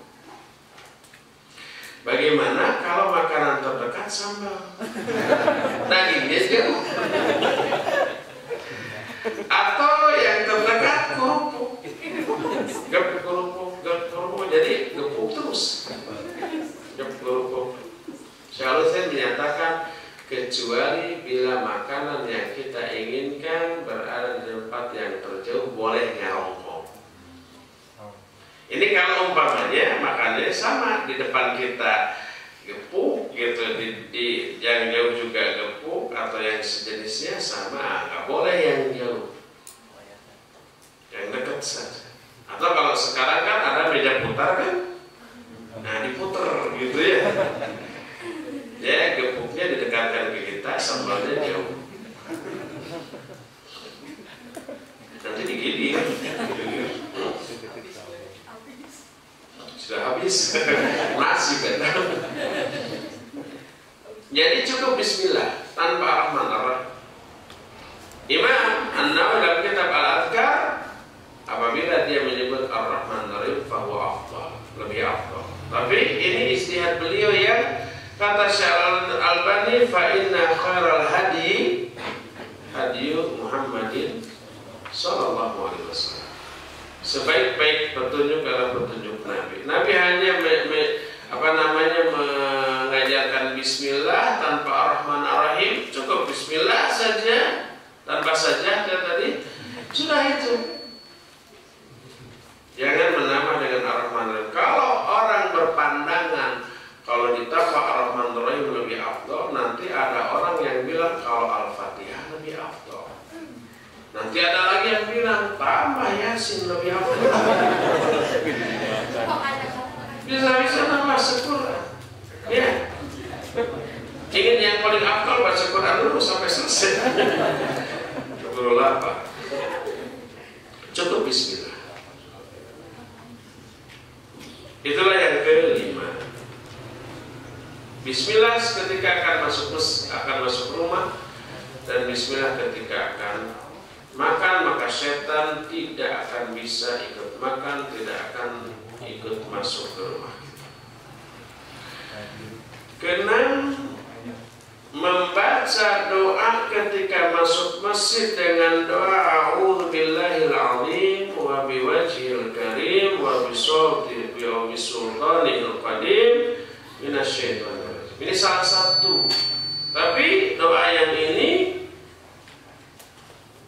Bagaimana kalau makanan terdekat sambal, dagingnya jauh, atau yang terdekat kerupuk, jadi gepuk terus, kerupuk. Seharusnya menyatakan, kecuali bila makanan yang kita inginkan berada di tempat yang terjauh, boleh ngarongkong. Ini kalau umpamanya makanannya sama, di depan kita gepuk gitu, di yang jauh juga gepuk atau yang sejenisnya sama, nggak boleh yang jauh, yang dekat saja. Atau kalau sekarang kan ada meja putar kan, nah diputer gitu ya. Ya, gepuknya didekatkan ke kita, sambalnya jauh. Nanti digiling. Sudah habis. Masih benar. Jadi cukup Bismillah tanpa Ar-Rahman Ar-Rahim. Imam An-Nawawi dalam kitab Al-Adhkar, apabila dia menyebut Ar-Rahman Ar-Rahim, fahuwa afdal, lebih afdal. Tapi ini istihad beliau yang kata Syekh Al-Albani, fa inna khairal hadi Muhammadin sallallahu alaihi wasallam. Sebaik-baik petunjuk adalah petunjuk Nabi. saja tanpa saja tadi sudah itu. Jangan menambah dengan Ar-Rahman. Kalau orang berpandangan kalau ditambah Ar-Rahman Ar-Rahim lebih afdal, nanti ada orang yang bilang kalau Al-Fatihah lebih afdal. Nanti ada lagi yang bilang tambah Yasin lebih afdal. Bisa-bisa nambah Quran. Ya. Ingin yang paling afdal baca Quran dulu sampai selesai. Keburu lapar. Cukup bismillah. Itulah yang kelima. Bismillah ketika akan masuk rumah, dan bismillah ketika akan makan, maka setan tidak akan bisa ikut makan, tidak akan ikut masuk ke rumah kita. Keenam, membaca doa ketika masuk masjid dengan doa A'udzubillahil azim wa biwajhil karim wa bisultanil qadim minasyaitonir rajim. Ini salah satu. Tapi doa yang ini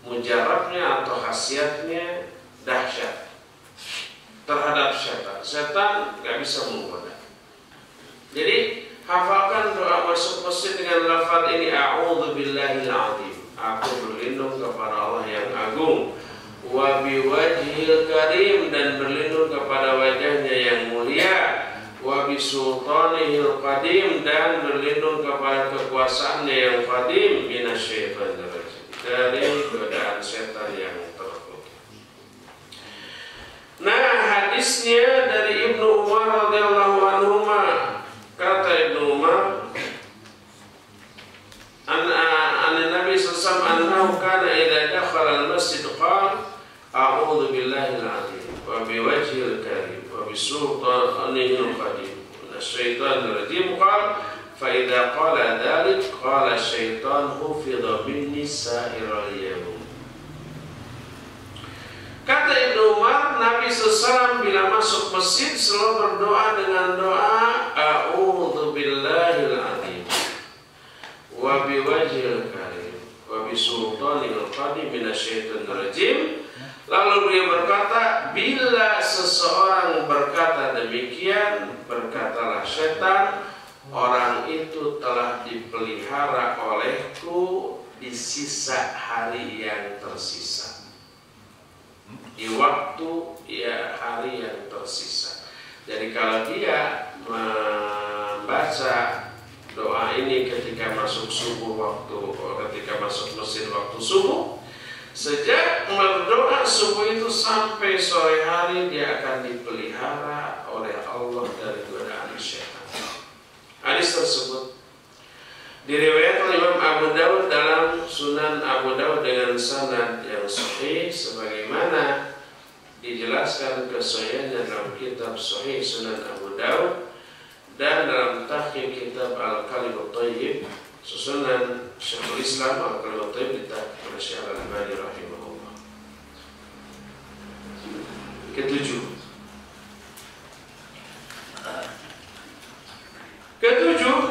mujarabnya atau khasiatnya dahsyat terhadap setan. Setan nggak bisa menggoda. Jadi hafalkan doa masuk masjid dengan lafaz ini, A'udzubillahil azim. Aku berlindung kepada Allah yang agung. Wa biwajhil karim, dan berlindung kepada wajahnya yang mulia. Wa bisultanihil qadim, dan berlindung kepada kekuasaannya yang qadim. Minasyaitonir rajim, dari godaan setan yang terkutuk. Nah, hadisnya dari Ibnu Umar radhiyallahu anhuma. Kata Ibnu Umar, an Nabi sallallahu alaihi wasallam kana idza dakhala al-masjid qala a'udzu billahil azim wa biwajhil karim wa bisultanihil qadim minasyaitonir rajim qala fa idza qala dzalik qala syaitan hufidha minni sa'iral yawm. Kata Ibnu Umar, Nabi SAW bila masuk masjid selalu berdoa dengan doa A'udzubillahil azim wa biwajhil karim wa bisultanil qadim minasyaitonir rajim. Lalu beliau berkata, bila seseorang berkata demikian, berkatalah setan, orang itu telah dipelihara olehku di sisa hari yang tersisa, di waktu hari yang tersisa. Jadi kalau dia membaca doa ini ketika masuk subuh ketika masuk masjid waktu subuh, sejak berdoa subuh itu sampai sore hari dia akan dipelihara oleh Allah dari godaan syaitan. Hadis tersebut diriwayatkan Imam Abu Dawud dalam Sunan Abu Dawud dengan sanad yang sahih sebagaimana dijelaskan kesahihannya dalam kitab Sahih Sunan Abu Dawud dan dalam tahqiq kitab Al-Kalimut Thayyib susunan Syekhul Islam Al-Kalimut Thayyib ditahqiq oleh Syekh Al-Albani rahimahullah. Ketujuh,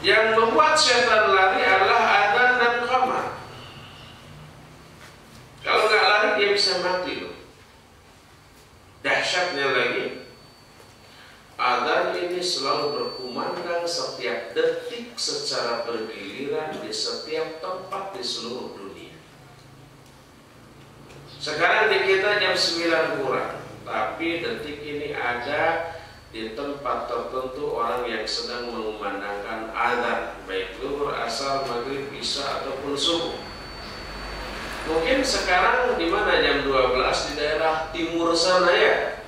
yang membuat setan lari adalah adzan dan qamar. Kalau nggak lari dia bisa mati loh. Dahsyatnya lagi, adzan ini selalu berkumandang setiap detik secara bergiliran di setiap tempat di seluruh dunia. Sekarang di kita jam 9 kurang, tapi detik ini ada di tempat tertentu orang yang sedang mengumandangkan adzan, baik zuhur, asar, maghrib, isya ataupun subuh. Mungkin sekarang di mana jam 12 di daerah timur sana ya.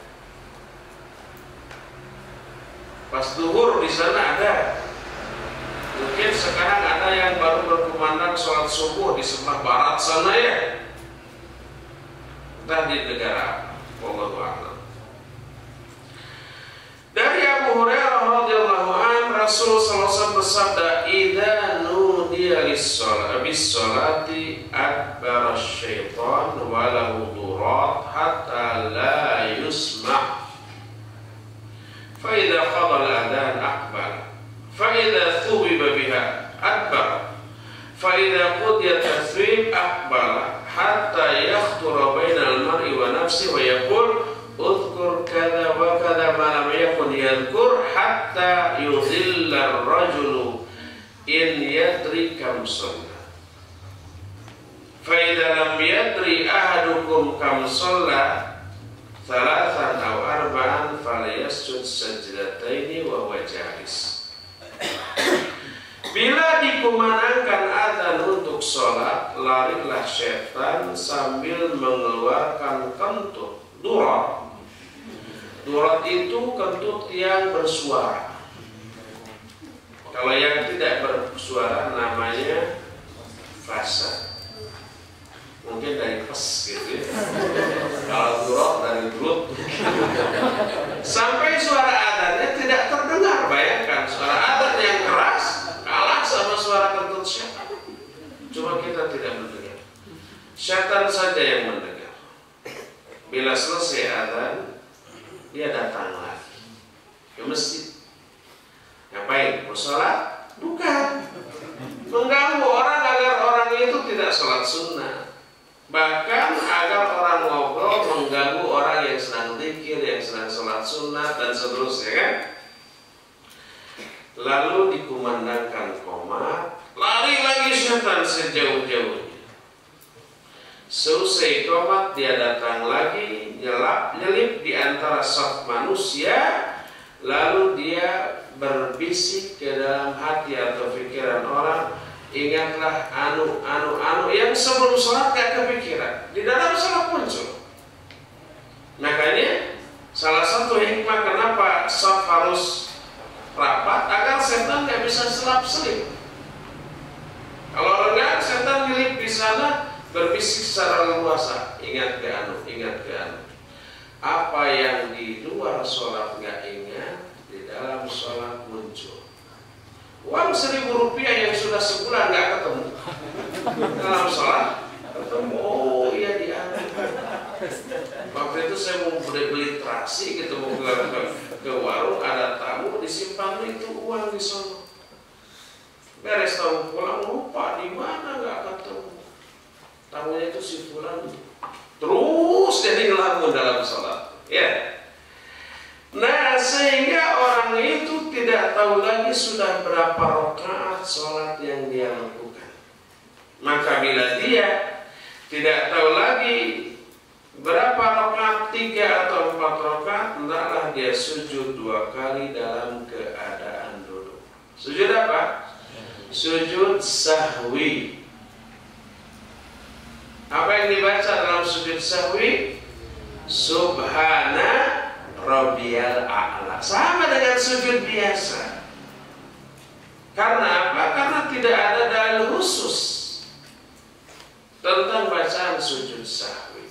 Pas zuhur di sana ada. Mungkin sekarang ada yang baru berkumandang sholat subuh di sebelah barat sana ya. Entah di negara wallahu a'lam. Dari Abu Hurairah radhiyallahu anhu, Rasul sallallahu alaihi wasallam bersabda, "Idza nudiya lis-sholati adbara asy-syaitan wa lahu durat hatta la yusma'. Fa idza qada al-adhan aqbal fa idza thuwiba biha adbar fa idza qudiya taswib aqbala hatta yakhtura bainal mar'i wa nafsi wa yaqul udhkur kadza wa kadza ma lam yakun yadhkur hatta yudhilla ar-rajulu in yadri kam shalla fa idza lam yadri ahadukum kam shalla thalathan aw arba'an falyasjud sajdataini wa huwa jalis. Bila dikumandangkan azan untuk sholat, larilah syaitan sambil mengeluarkan kentut. Durat. Durat itu kentut yang bersuara. Kalau yang tidak bersuara namanya fasa. Mungkin dari pes gitu ya. Kalau durat dari durut. Sampai suara azannya tidak terdengar. Bayangkan suara azan yang keras kalah sama suara kentut syaitan. Cuma kita tidak mendengar. Syaitan saja yang mendengar. Bila selesai azan, dia datang lagi ke masjid. Ngapain? Mau sholat? Bukan. Mengganggu orang agar orang itu tidak sholat sunnah. Bahkan agar orang ngobrol mengganggu orang yang sedang zikir, yang sedang sholat sunnah dan seterusnya kan. Lalu dikumandangkan qomat, lari lagi syaitan sejauh-jauhnya. Selesai qomat dia datang lagi, nyelip di antara saf manusia, lalu dia berbisik ke dalam hati atau pikiran orang, ingatlah anu yang sebelum sholat gak kepikiran, di dalam sholat muncul. Makanya salah satu hikmah kenapa saf harus rapat agar setan gak bisa selap-selip. Kalau enggak, setan nyelip di sana berbisik secara leluasa, ingat ke anu. Apa yang di luar sholat gak ingat, di dalam sholat muncul. Uang 1.000 rupiah yang sudah sebulan gak ketemu, dalam sholat ketemu. Oh iya diambil. Waktu itu saya mau beli traksi gitu, mau ke warung, ada tamu, disimpan itu uang di sana. Beres tamu pulang, lupa di mana gak ketemu. Tamunya itu si fulan. Terus jadi ngelamun dalam sholat. Ya. Nah, sehingga orang itu tidak tahu lagi sudah berapa rakaat sholat yang dia lakukan. Maka bila dia tidak tahu lagi berapa rakaat, 3 atau 4 rakaat, hendaklah dia sujud 2 kali dalam keadaan duduk. Sujud apa? Sujud sahwi. Apa yang dibaca dalam sujud sahwi? Subhana Rabbiyal a'la. Sama dengan sujud biasa. Karena apa? Karena tidak ada dalil khusus tentang bacaan sujud sahwi.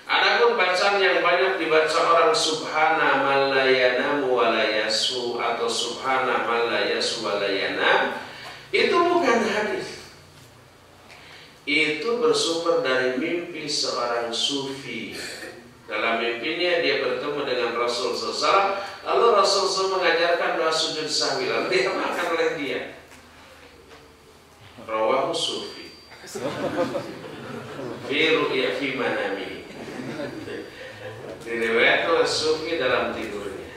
Adapun bacaan yang banyak dibaca orang, subhana man la yanamu wa la yasu, atau subhana man la yasu wa la yanam, itu bukan hadis. Itu bersumber dari mimpi seorang sufi. Dalam mimpinya dia bertemu dengan Rasul SAW, lalu Rasul SAW mengajarkan doa sujud sahwi, lalu diamalkan oleh dia. Rawahu sufi fi ru'ya fi manami. Diriwayatkan oleh sufi dalam tidurnya.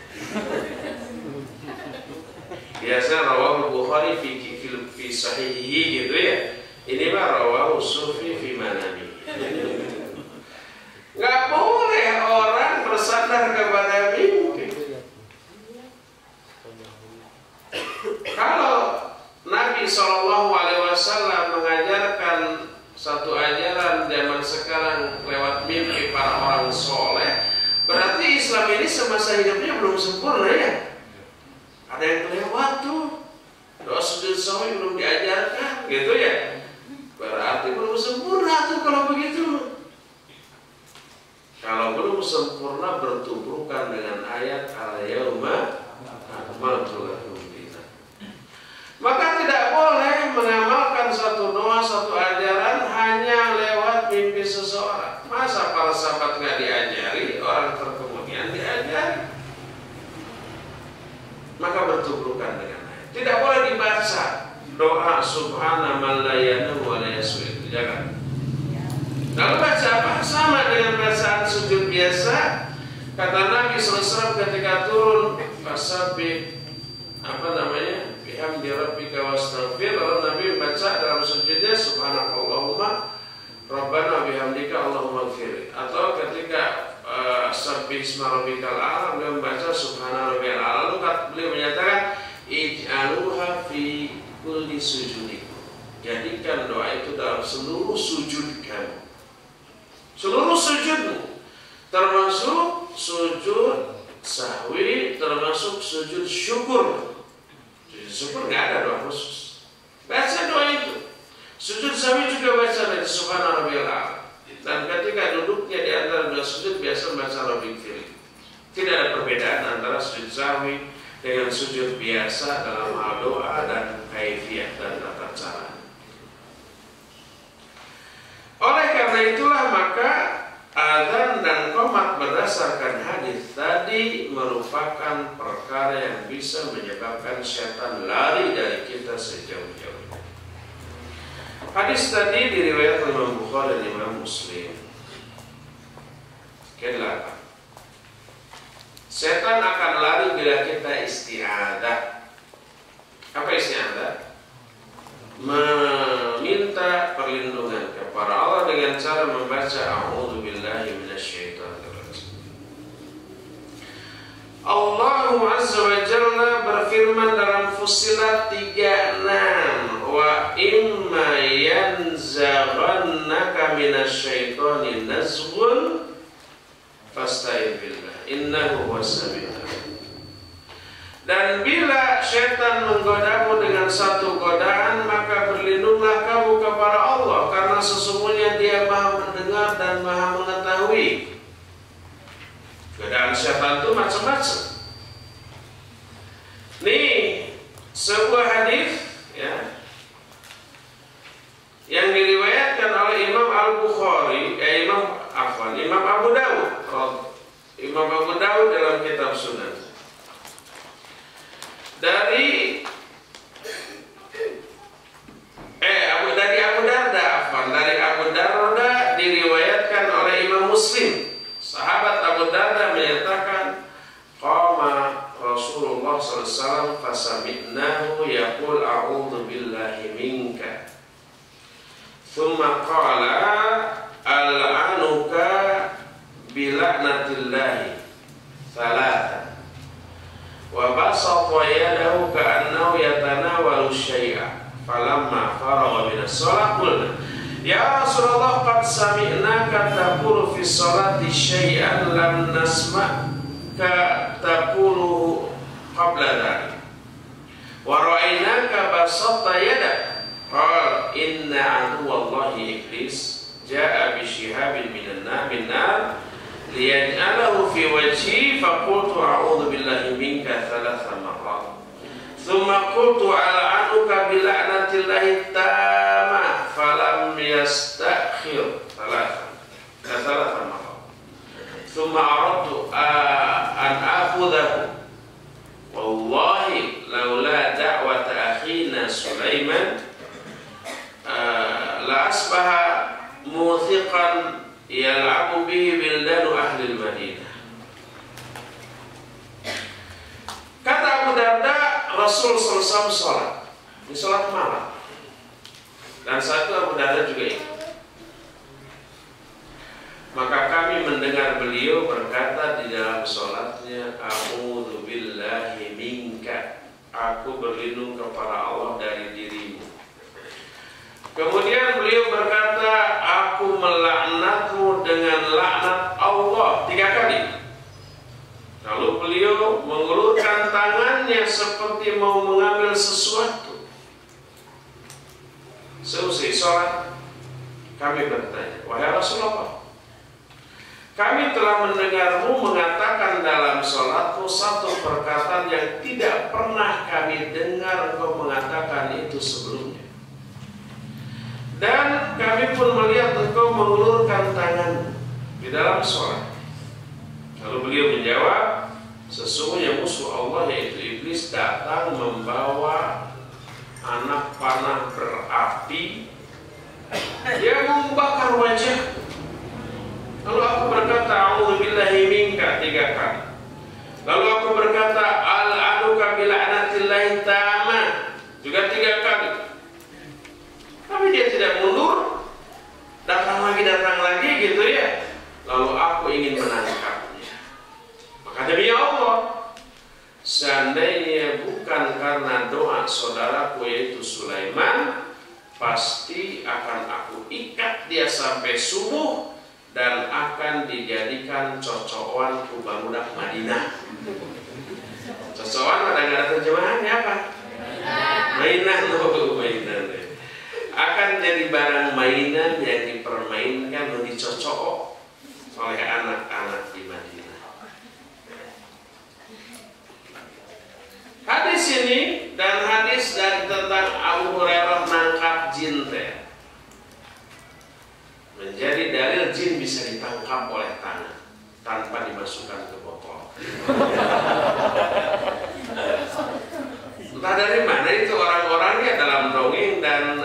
Biasa rawahu Bukhari fi sahihihi gitu ya. Ini mah rawahu sufi fi manami. Nggak boleh orang bersandar kepada mimpi. Kalau Nabi SAW mengajarkan satu ajaran zaman sekarang lewat mimpi para orang soleh, berarti Islam ini semasa hidupnya belum sempurna ya. Ada yang kelewat tuh, doa sujud sahwi belum diajarkan, gitu ya. Berarti belum sempurna tuh kalau begitu. Kalau belum sempurna bertumbuhkan dengan ayat al-yauma akmaltu lakum dinakum. Maka tidak boleh mengamalkan satu doa, satu ajaran hanya lewat mimpi seseorang. Masa para sahabat nggak diajari, orang terkemudian diajari. maka bertubrukan dengan ayat. Tidak boleh dibaca doa subhana man la yanamu wa la yaswi, jangan. Kalau baca apa? Sama dengan bacaan sujud biasa. Kata Nabi SAW ketika turun fasabbih bihamdi rabbika wastaghfir, lalu Nabi membaca dalam sujudnya subhanakallahumma rabbana bihamdika allahumma ighfir. Atau ketika sabbih isma rabbikal a'la, beliau membaca subhana rabbiyal a'la. Lalu beliau menyatakan ij'aluha fi kulli sujudikum, jadikan doa itu dalam seluruh sujud kamu, seluruh sujudmu, termasuk sujud sahwi, termasuk sujud syukur. Sujud syukur nggak ada doa khusus, baca doa itu. Sujud sahwi juga baca dari subhana rabbiyal a'la. Dan ketika duduknya di antara dua sujud biasa baca rabbil fir. Tidak ada perbedaan antara sujud sahwi dengan sujud biasa dalam hal doa dan kaifiyah dan tata cara. Oleh karena itulah maka adzan dan qomat berdasarkan hadis tadi merupakan perkara yang bisa menyebabkan syaitan lari dari kita sejauh-jauhnya. Hadis tadi diriwayatkan Imam Bukhari dan Imam Muslim. Ke-8. Setan akan lari bila kita isti'adah. Apa isti'adah? Meminta perlindungan kepada Allah dengan cara membaca a'udzubillahi minasyaitonirrajim. Allah Azza wa Jalla berfirman dalam Fussilat 36, wa imma yanzaghannaka minasyaitoni nazghun fasta'idz billah innahu huwas-sami'ul alim. Dan bila syaitan menggodamu dengan satu godaan, maka berlindunglah kamu kepada Allah, karena sesungguhnya Dia Maha mendengar dan Maha mengetahui. Godaan syaitan itu macam-macam. Nih sebuah hadis ya, yang diriwayatkan oleh Imam Al-Bukhari, Imam Abu Dawud. Imam Abu Dawud dalam kitab Sunan. Dari Abu Darda diriwayatkan oleh Imam Muslim. Sahabat Abu Darda menyatakan, qama Rasulullah SAW fasami'nahu yaqul a'udzu billahi minka. Thumma qala al'anuka bila'natillahi thalatha. Wa basata yadahu ka'annahu yatanawalu syai'a. Falamma faragha minas shalah qulna ya Rasulullah qad sami'naka taqulu fi sholati syai'an lam nasma'ka taqulu qabla dhalik wa ra'aynaka basatta yadak. Qala inna aduwallahi iblis ja'a bi shihabin minan nar liyaj'alahu fi wajhi faqultu a'udzu billahi minka thalatha marrat thumma qultu al'anuka bila'natillahi tamma falam yastakhir thalatha marrat thumma aradtu an akhudhahu wallahi laula da'wata akhina Sulaiman la asbaha muthiqan yal'abu bihi bildanu ahli Madinah. Kata Abu Darda, Rasul SAW sholat. Ini sholat malam. Dan satu Abu Darda juga ikut. Maka kami mendengar beliau berkata di dalam sholatnya, a'udzu billahi minka. Aku berlindung kepada Allah dari dirimu. Kemudian beliau berkata, aku melaknatmu dengan laknat Allah 3 kali. Lalu beliau mengulurkan tangannya seperti mau mengambil sesuatu. Seusai sholat, kami bertanya, wahai Rasulullah, kami telah mendengarmu mengatakan dalam sholatmu satu perkataan yang tidak pernah kami dengar engkau mengatakan itu sebelumnya. Dan kami pun melihat engkau mengulurkan tangan di dalam sholat. Lalu beliau menjawab, Sesungguhnya musuh Allah yaitu iblis datang membawa anak panah berapi. Dia membakar wajah. Lalu aku berkata, a'udzubillahi minka 3 kali. Lalu aku berkata, al'anuka bila'natillahi ta'ama juga 3 kali. Tapi dia tidak mundur, datang lagi gitu ya. Lalu aku ingin menangkapnya. Maka demi Allah, seandainya bukan karena doa saudaraku yaitu Sulaiman, pasti akan aku ikat dia sampai subuh dan akan dijadikan cocokan budak Madinah. Cocokan ada terjemahannya apa? Mainan. Akan jadi barang mainan yang dipermainkan dan dicocok oleh anak-anak di Madinah. Hadis ini dan hadis dari tentang Abu Hurairah nangkap jin menjadi dalil jin bisa ditangkap oleh tangan tanpa dimasukkan ke botol. Entah dari mana itu orang-orangnya dalam dongeng dan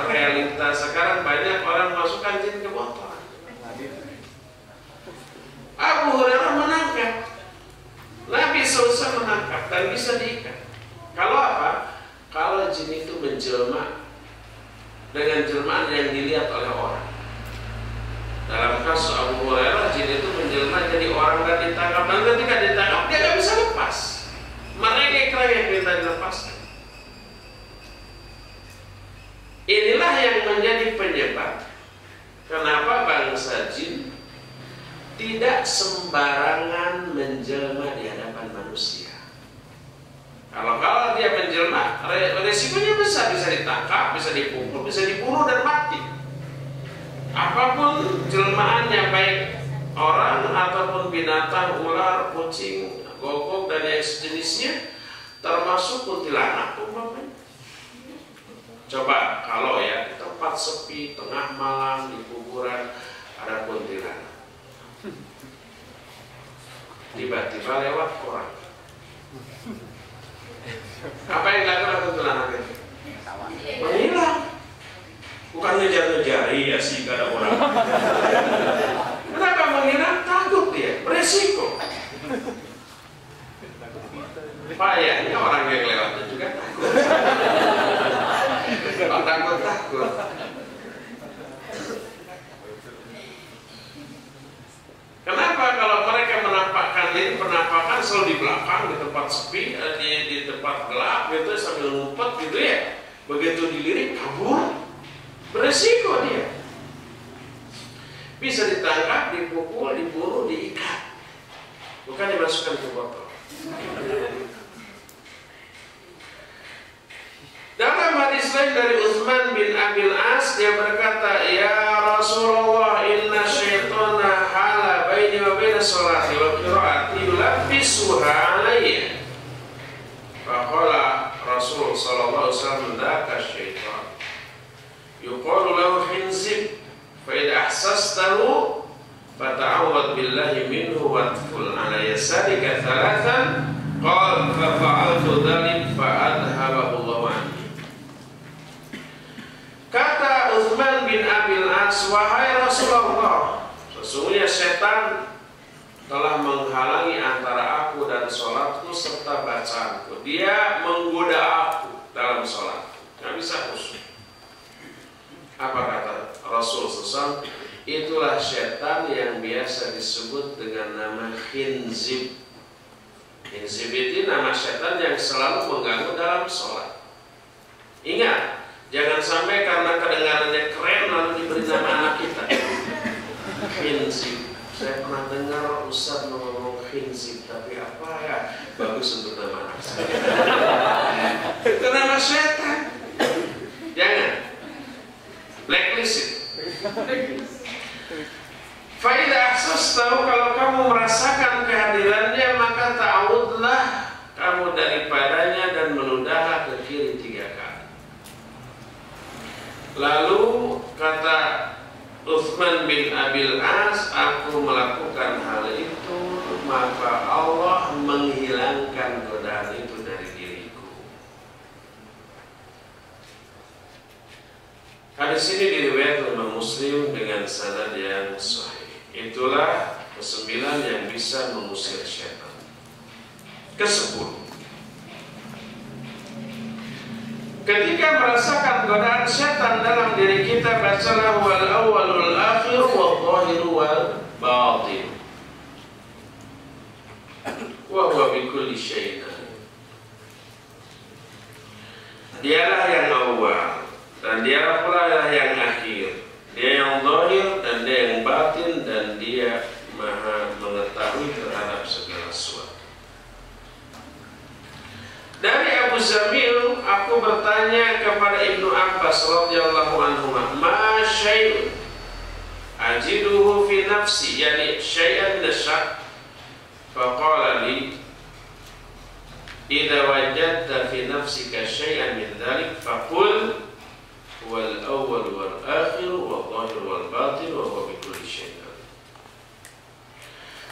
realita sekarang banyak orang masukkan jin ke botol. Abu Hurairah menangkap, Nabi SAW menangkap dan bisa diikat. Kalau apa? Kalau jin itu menjelma dengan jelmaan yang dilihat oleh orang. Dalam kasus Abu Hurairah, jin itu menjelma jadi orang dan ditangkap. Dan ketika ditangkap, dia tidak bisa lepas. Mereka yang minta dilepaskan. Inilah yang menjadi penyebab kenapa bangsa jin tidak sembarangan menjelma di hadapan manusia. Kalau dia menjelma, resikonya besar, bisa ditangkap, bisa dipukul, bisa dibunuh dan mati. Apapun jelmaannya, baik orang ataupun binatang, ular, kucing, gogok dan yang sejenisnya, termasuk kuntilanak umpamanya. Coba kalau ya di tempat sepi, tengah malam, di kuburan ada kuntilanak, tiba-tiba lewat orang. Apa yang dilakukan kuntilanak itu? Menghilang. Bukan ngejar-ngejari ya sih ada orang. Kenapa menghilang? Takut dia, beresiko. Payahnya orang yang lewatnya juga takut. Takut. Kenapa kalau mereka menampakkan diri, penampakan selalu di belakang, di tempat sepi, di tempat gelap gitu, sambil ngumpet gitu ya. Begitu dilirik kabur, beresiko dia. Bisa ditangkap, dipukul, dibunuh, diikat, bukan dimasukkan ke botol. Dalam hadis lain dari Utsman bin Abil As, dia berkata, ya Rasulullah, inna syaitana hala baini wa baina sholati wa qiraati yulabbisuha alayya. Faqala Rasul sallallahu alaihi wasallam, dzaka syaitan yuqalu lahu khinzib fa idza ahsastahu fata'awwad billahi minhu watful ala yasadika thalathan. Qala fa fa'altu dzalik fa adhabahu Allahu anni. Kata Utsman bin Abil As, wahai Rasulullah, sesungguhnya setan telah menghalangi antara aku dan sholatku serta bacaanku. Dia menggoda aku dalam sholatku, nggak bisa khusyuk. Apa kata Rasul SAW? Itulah setan yang biasa disebut dengan nama khinzib. Khinzib itu nama setan yang selalu mengganggu dalam sholat. Ingat, jangan sampai karena kedengarannya keren lalu diberi nama anak kita khinzib. Saya pernah dengar Ustaz ngomong khinzib, tapi apa ya, bagus untuk nama anak saya. Itu nama setan. Jangan blacklist itu. Faida akses tahu, kalau kamu merasakan kehadirannya, maka ta'awudlah kamu daripadanya dan menundahlah ke kiri 3 kali. Lalu kata Utsman bin Abil As, aku melakukan hal itu maka Allah menghilangkan godaan itu dari diriku. Hadis ini diriwayatkan oleh Muslim dengan sanad yang sahih. Itulah kesembilan yang bisa mengusir syaitan. Kesepuluh, ketika merasakan godaan syaitan dalam diri kita, bacalah wal awwalul akhir wal zahiru wal batin wa huwa bi kulli syai'in. Dialah yang awal dan dialah pula yang akhir. Dia yang zahir dan dia yang batin, dan dia maha mengetahui terhadap segala sesuatu. Dari Abu Zamil, aku bertanya kepada Ibnu Abbas radhiyallahu anhu, ma syai'un ajiduhu fi nafsi, yani syai'an nasyak. Faqala li, idza wajadta fi nafsika syai'an min dzalik faqul wal awwal wal akhir wal zahir wal batin wa huwa bi kulli syai'in.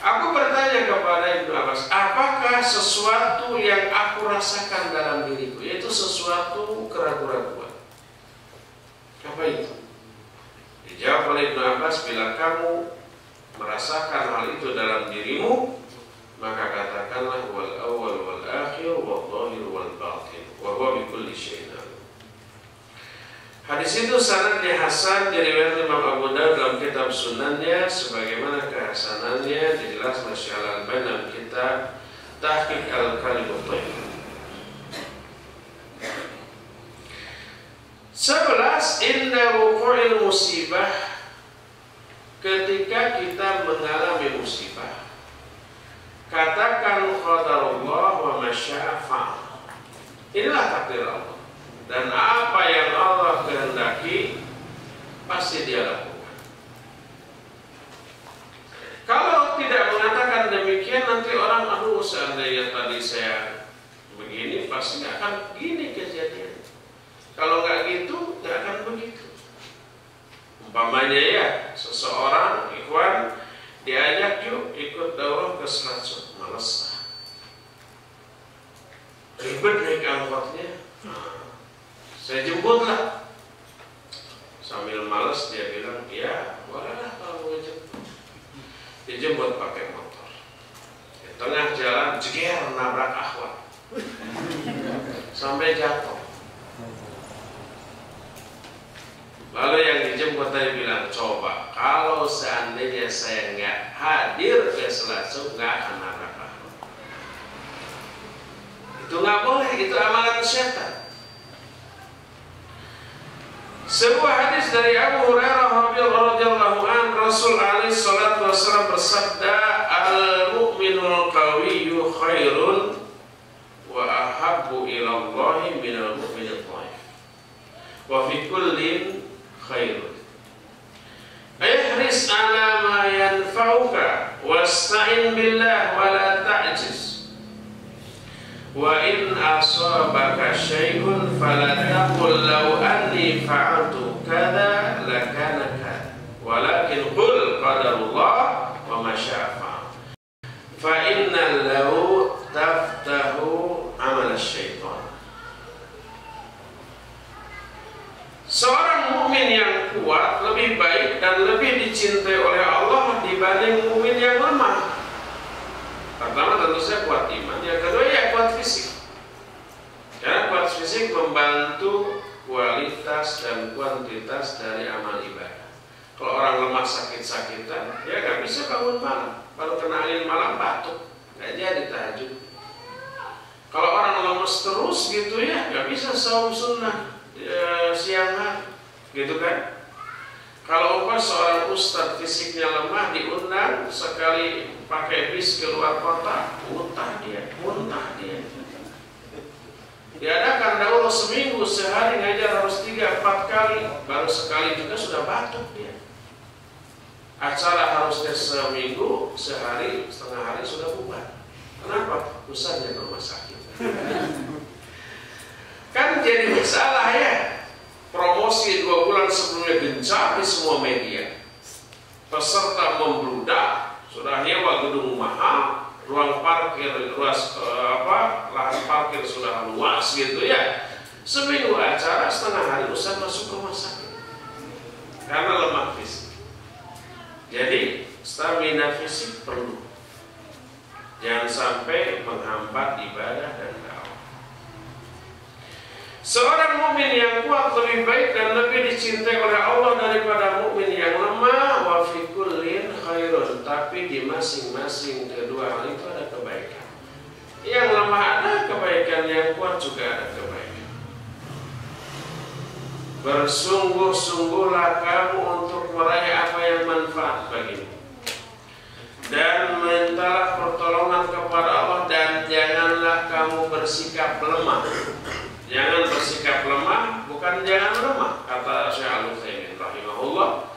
Aku bertanya kepada Ibnu Abbas, apakah sesuatu yang aku rasakan dalam diriku, yaitu sesuatu keraguan-keraguan? Apa itu? Dijawab oleh Ibnu Abbas, bila kamu merasakan hal itu dalam dirimu, maka katakanlah wal awwal wal akhir wal zahir wal batin wa huwa bi kulli syai'in. Hadis itu sanadnya hasan, diriwayatkan Imam Abu Dawud dalam kitab Sunannya, sebagaimana kehasanannya dijelaskan oleh Syekh Al-Albani dalam kitab Tahqiq Al-Kalimut Thayyibah. 11. Inda wuqu'il musibah, ketika kita mengalami musibah, katakan qadarullah wa ma syaa fa'al. Inilah takdir Allah, dan apa yang Allah kehendaki pasti Dia lakukan. Kalau tidak mengatakan demikian, nanti orang, aduh seandainya tadi saya begini, pasti akan begini kejadian. Kalau nggak gitu, nggak akan begitu. Umpamanya ya, seseorang ikhwan diajak yuk ikut daurah ke Selat, males, ribet naik angkotnya. Saya jemput lah. Sambil males dia bilang, ya bolehlah kalau mau jemput. Dijemput pakai motor. Di tengah jalan jeger nabrak akhwat, sampai jatuh. Lalu yang dijemput tadi bilang, coba kalau seandainya saya nggak hadir ke Selasuk, nggak akan nabrak akhwat. Itu nggak boleh, itu amalan syaitan. Sebuah hadis dari Abu Hurairah radhiyallahu anhu, Rasul alaihi salatu wasallam bersabda, al-mu'minul qawiyyu khairun wa ahabbu ila Allah minal mu'minil dhaif wa fi kullin khairun. Ihris ala ma yanfa'uka wasta'in billah wa la ta'jiz. Wa in asabaka syai'un fala taqul law anni fa'altu kadza lakana kadza, walakin qul qadarullah wa ma syaa fa'al. Fa inna lahu taftahu amal syaitan. Seorang mukmin yang kuat lebih baik dan lebih dicintai oleh Allah dibanding mukmin yang lemah. Pertama tentu saja kuat iman, yang kedua ya kuat fisik. Karena kuat fisik membantu kualitas dan kuantitas dari amal ibadah. Kalau orang lemah sakit-sakitan, dia nggak bisa bangun malam. Kalau kena angin malam batuk, nggak jadi tahajud. Kalau orang lemes terus gitu ya, nggak bisa saum sunnah siang hari, gitu kan? Kalau seorang ustadz fisiknya lemah diundang sekali pakai bis keluar kota, muntah dia. Diadakan daurah seminggu, sehari ngajar harus 3-4 kali, baru sekali juga sudah batuk dia. Acara harusnya seminggu, sehari, setengah hari sudah bubar. Kenapa? Ustadznya ke rumah sakit. Kan jadi masalah ya. Promosi 2 bulan sebelumnya gencar di semua media. Peserta membludak, sudah nyewa gedung mahal, ruang parkir, lahan parkir sudah luas gitu ya. Seminggu acara, setengah hari Ustaz masuk rumah sakit karena lemah fisik. Jadi stamina fisik perlu, jangan sampai menghambat ibadah dan dakwah. Seorang mukmin yang kuat lebih baik dan lebih dicintai oleh Allah daripada mukmin yang lemah. Wa fi kullin khairun, tapi di masing-masing kedua hal itu ada kebaikan. Yang lemah ada kebaikan, yang kuat juga ada kebaikan. Bersungguh-sungguhlah kamu untuk meraih apa yang manfaat bagimu, dan mintalah pertolongan kepada Allah, dan janganlah kamu bersikap lemah. Jangan bersikap lemah, bukan jangan lemah, kata Syekh Al-Utsaimin rahimahullah.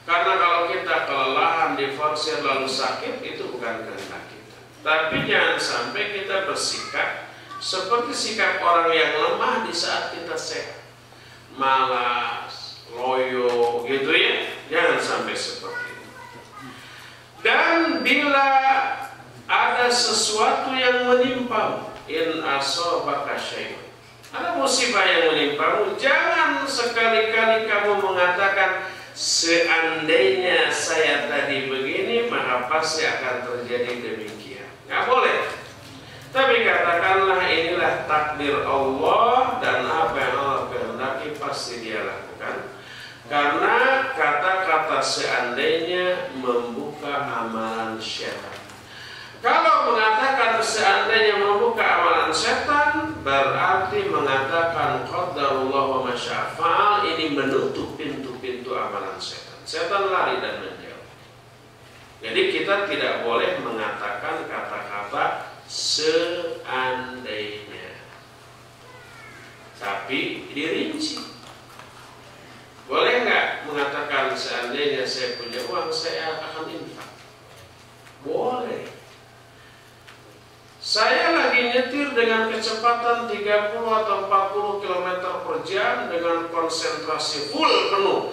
Karena kalau kita kelelahan, diforsir lalu sakit, itu bukan kehendak kita. Tapi jangan sampai kita bersikap seperti sikap orang yang lemah di saat kita sehat, malas, loyo, gitu ya. Jangan sampai seperti itu. Dan bila ada sesuatu yang menimpamu, in asobaka syai'un, ada musibah yang menimpamu, jangan sekali-kali kamu mengatakan seandainya saya tadi begini maka pasti akan terjadi demikian. Nggak boleh. Tapi katakanlah inilah takdir Allah, dan apa yang Allah kehendaki pasti Dia lakukan. Karena kata-kata seandainya membuka amalan syaitan. Kalau mengatakan seandainya membuka amalan setan, berarti mengatakan qadarullah wa masyafa'al, ini menutup pintu-pintu amalan setan. Setan lari dan menjauh. Jadi kita tidak boleh mengatakan kata-kata seandainya, tapi dirinci. Boleh nggak mengatakan seandainya saya punya uang, saya akan infak? Boleh. Saya lagi nyetir dengan kecepatan 30 atau 40 km per jam dengan konsentrasi full penuh.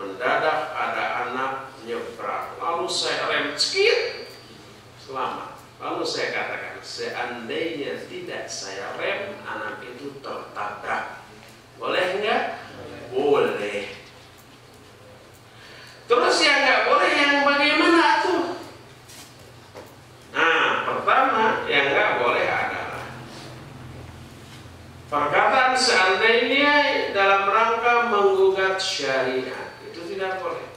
Mendadak ada anak nyebrang, lalu saya rem skit, selamat. Lalu saya katakan seandainya tidak saya rem, anak itu tertabrak. Boleh nggak? Boleh. Terus yang nggak boleh yang bagaimana tuh? Nah, pertama yang nggak boleh adalah perkataan seandainya dalam rangka menggugat syariat, itu tidak boleh.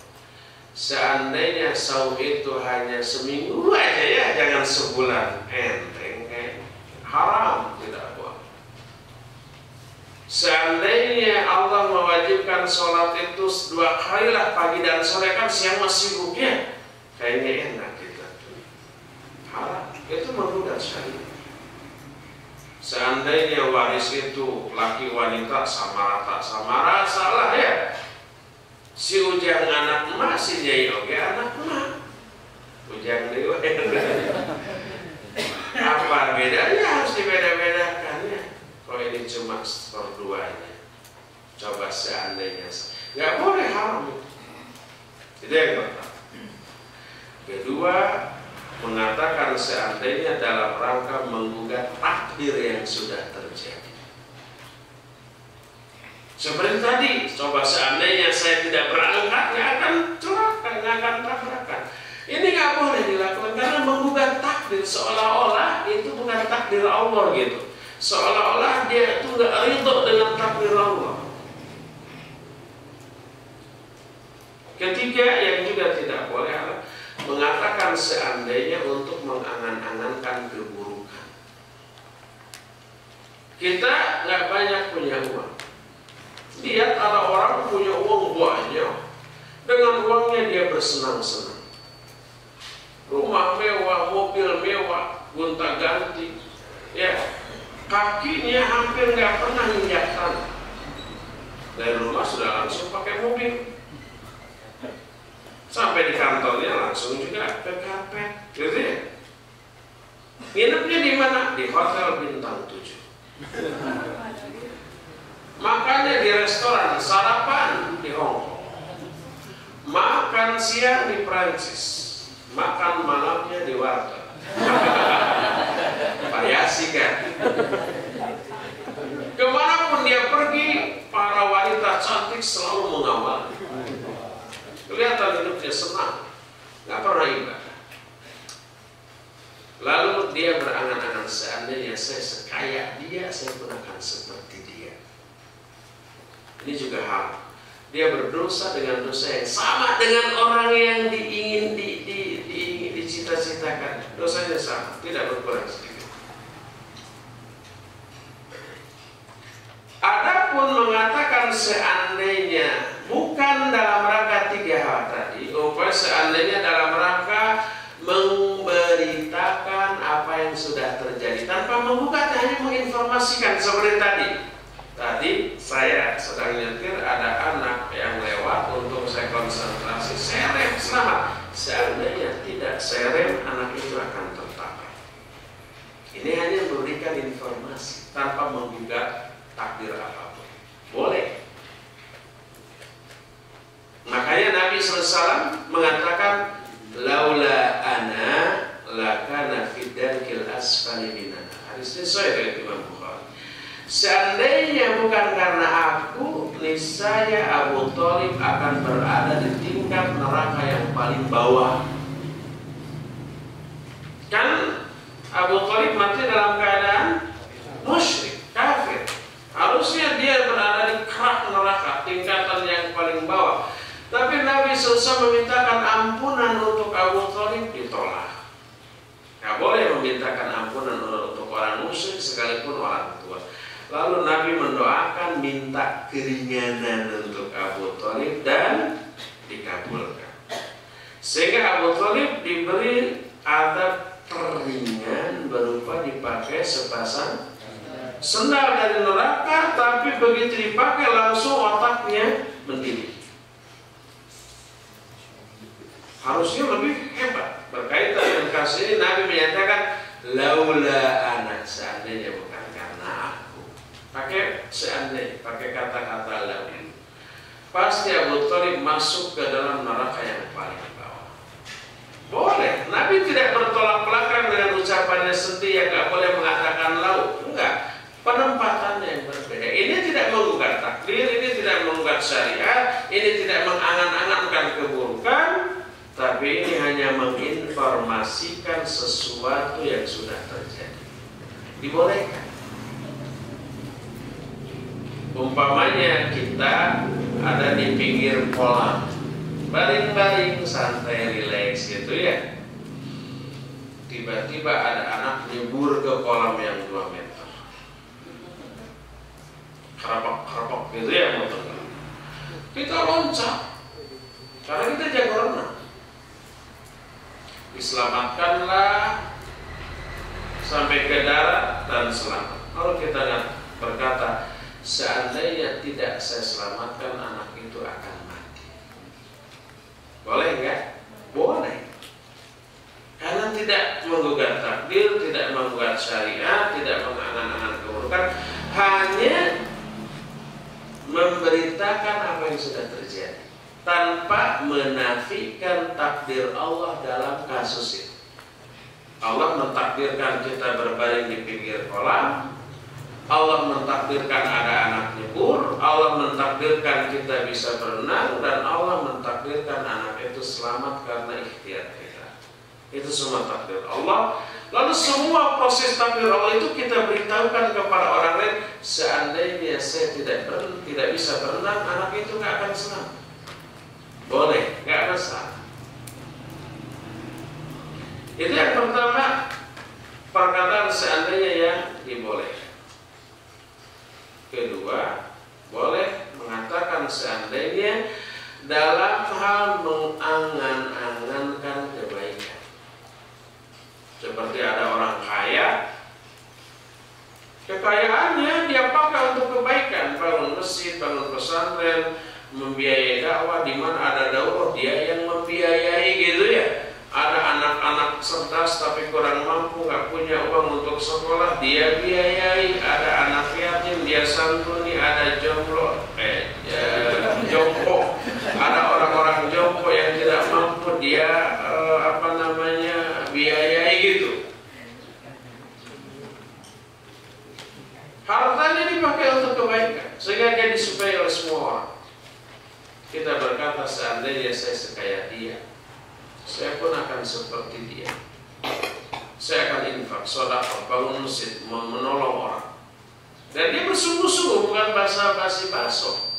Seandainya saum itu hanya seminggu aja ya, jangan sebulan, enteng kayak haram, tidak boleh. Seandainya Allah mewajibkan sholat itu 2 kali lah, pagi dan sore, kan siang masih sibuk ya, kayaknya enak kita. Haram, itu menggugat syariat. Seandainya waris itu laki wanita sama rata, salah ya. Si ujang anak emak, si nyai oge anak emak. Ujang dewa. Apa bedanya? Harus dibeda-bedakan ya. Kalau ini cuma perduanya, coba seandainya, nggak boleh haram itu. Itu yang pertama. Kedua, mengatakan seandainya dalam rangka menggugat takdir yang sudah terjadi. Seperti tadi, coba seandainya saya tidak berangkat, nggak akan celaka, nggak akan tabrakan. Ini nggak boleh dilakukan karena menggugat takdir, seolah-olah itu bukan takdir Allah gitu. Seolah-olah dia itu nggak ridho dengan takdir Allah. Ketiga yang juga tidak boleh adalah mengatakan seandainya untuk mengangan-angankan keburukan. Kita nggak banyak punya uang. Lihat ada orang punya uang banyak, dengan uangnya dia bersenang-senang. Rumah mewah, mobil mewah, gonta-ganti, ya. Kakinya hampir nggak pernah injak tanah. Dari rumah sudah langsung pakai mobil. Sampai di kantornya langsung juga ke karpet, gitu ya. Nginepnya di mana? Di hotel bintang 7. Makannya di restoran, sarapan di Hong Kong. Makan siang di Prancis, makan malamnya di warteg. Variasi kan. Kemanapun dia pergi, para wanita cantik selalu mengawal. Kelihatan hidupnya senang, nggak pernah ibadah. Lalu dia berangan-angan, seandainya saya sekaya dia, saya pun akan seperti dia. Ini juga hal. Dia berdosa dengan dosa yang sama dengan orang yang diingin dicita-citakan. Dosanya sama, tidak berkurang sedikit. Adapun mengatakan seandainya bukan dalam rangka 3 hal tadi, seandainya dalam rangka memberitakan apa yang sudah terjadi tanpa menggugat, hanya menginformasikan seperti tadi. Tadi saya sedang nyetir, ada anak yang lewat, untuk saya konsentrasi, saya rem selamat. Seandainya tidak saya rem, anak itu akan tertabrak. Ini hanya memberikan informasi tanpa menggugat takdir apapun. Boleh. Makanya Nabi SAW mengatakan, laula ana lakana fidarkil asfali minan. Hadis ini sahih dari Imam Bukhari. Seandainya bukan karena aku, niscaya Abu Thalib akan berada di tingkat neraka yang paling bawah. Kan Abu Thalib mati dalam keadaan musyrik, kafir. Harusnya dia berada di kerak neraka, tingkatan yang paling bawah. Tapi Nabi SAW memintakan ampunan untuk Abu Thalib, ditolak. Tidak boleh memintakan ampunan untuk orang musyrik sekalipun orang tua. Lalu Nabi mendoakan minta keringanan untuk Abu Thalib dan dikabulkan. Sehingga Abu Thalib diberi adab teringan berupa dipakai sepasang sendal dari neraka, tapi begitu dipakai langsung otaknya mendidih. Harusnya lebih hebat. Berkaitan dengan kasus ini, Nabi menyatakan laula anak, seandainya bukan karena aku. Pakai seandainya, pakai kata-kata laula. Pasti Abu Thalib masuk ke dalam neraka yang paling bawah. Boleh. Nabi tidak bertolak belakang dengan ucapannya sendiri yang nggak boleh mengatakan lau. Enggak. Penempatannya yang berbeda. Ini tidak menggugat takdir, ini tidak menggugat syariat, ini tidak mengangan-angankan keburukan, tapi ini hanya menginformasikan sesuatu yang sudah terjadi. Dibolehkan. Umpamanya kita ada di pinggir kolam, baring-baring, santai, rileks gitu ya. Tiba-tiba ada anak nyebur ke kolam yang 2 meter. Kerapak gitu ya, motor. Kita loncat karena kita jago renang. Diselamatkanlah sampai ke darat dan selamat. Kalau kita berkata, seandainya tidak saya selamatkan, anak itu akan mati. Boleh nggak? Boleh. Karena tidak menggugat takdir, tidak menggugat syariat, tidak mengangan-angan keburukan, hanya memberitakan apa yang sudah terjadi tanpa menafikan takdir Allah dalam kasus itu. Allah mentakdirkan kita berbaring di pinggir kolam, Allah mentakdirkan ada anak nyebur, Allah mentakdirkan kita bisa berenang, dan Allah mentakdirkan anak itu selamat karena ikhtiar kita. Itu semua takdir Allah. Lalu semua proses takdir Allah itu kita beritahukan kepada orang lain. Seandainya saya tidak bisa berenang, anak itu nggak akan selamat. Boleh, nggak masalah. Itu yang pertama, perkataan seandainya yang dibolehkan. Kedua, boleh mengatakan seandainya dalam hal mengangan-angankan kebaikan. Seperti ada orang kaya, kekayaannya dia pakai untuk kebaikan, bangun masjid, bangun pesantren, membiayai dakwah. Di mana ada dakwah dia yang membiayai gitu ya. Ada anak-anak cerdas tapi kurang mampu, nggak punya uang untuk sekolah, dia biayai. Ada anak yatim, dia santuni. Ada jompo, ada orang-orang jompo yang tidak mampu, dia biayai gitu. Hartanya dipakai untuk kebaikan sehingga dia disukai oleh semua orang. Kita berkata, seandainya saya sekaya dia, saya pun akan seperti dia. Saya akan infak, sedekah, bangun masjid, menolong orang. Dan dia bersungguh-sungguh, bukan basa-basi baso.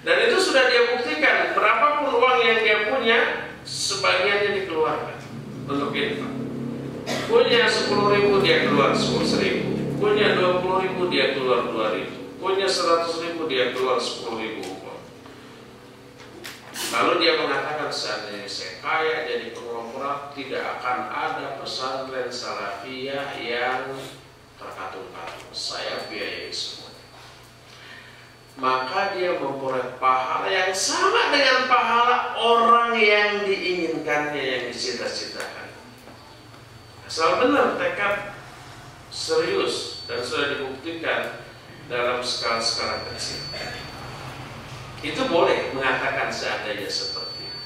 Dan itu sudah dia buktikan. Berapapun uang yang dia punya, sebagiannya dikeluarkan untuk infak. Punya 10.000 dia keluar 10.000, punya 20.000 dia keluar 2.000, punya 100.000 dia keluar 10.000. Lalu dia mengatakan, seandainya saya kaya jadi konglomerat, tidak akan ada pesantren salafiyah yang terkatung-katung. Saya biayai semuanya. Maka dia memperoleh pahala yang sama dengan pahala orang yang diinginkannya, yang dicita-citakan. Asal benar tekad serius dan sudah dibuktikan dalam skala-skala kecil. Itu boleh mengatakan seandainya seperti itu.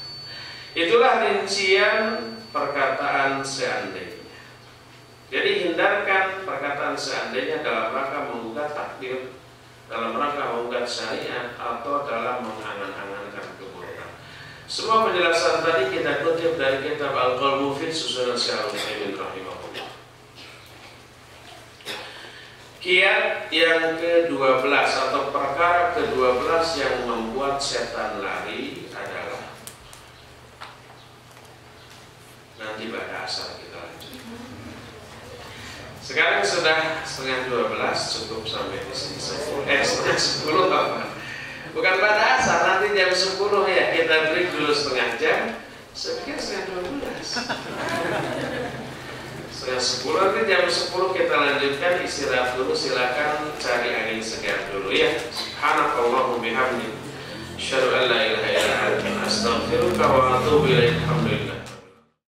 Itulah rincian perkataan seandainya. Jadi hindarkan perkataan seandainya dalam rangka menggugat takdir, dalam rangka menggugat syariat, atau dalam mengangan-angankan keburukan. Semua penjelasan tadi kita kutip dari kitab Al-Qaul Mufid susunan Syekh Al-Utsaimin rahimahullah. Kiat yang ke-12 atau perkara ke-12 yang membuat setan lari adalah, nanti pada asal kita lanjut. Sekarang sudah setengah 12, cukup sampai di sini. Setengah 10 apa? Bukan pada asal, nanti jam 10 ya kita break dulu setengah jam. Saya pikir setengah 12. Setengah 10, nanti jam 10 kita lanjutkan, istirahat dulu, silakan cari angin segar dulu ya. Subhanakallahumma bihamdik, asyhadu an la ilaha illa anta, astaghfiruka wa atubu ilaik. Alhamdulillah.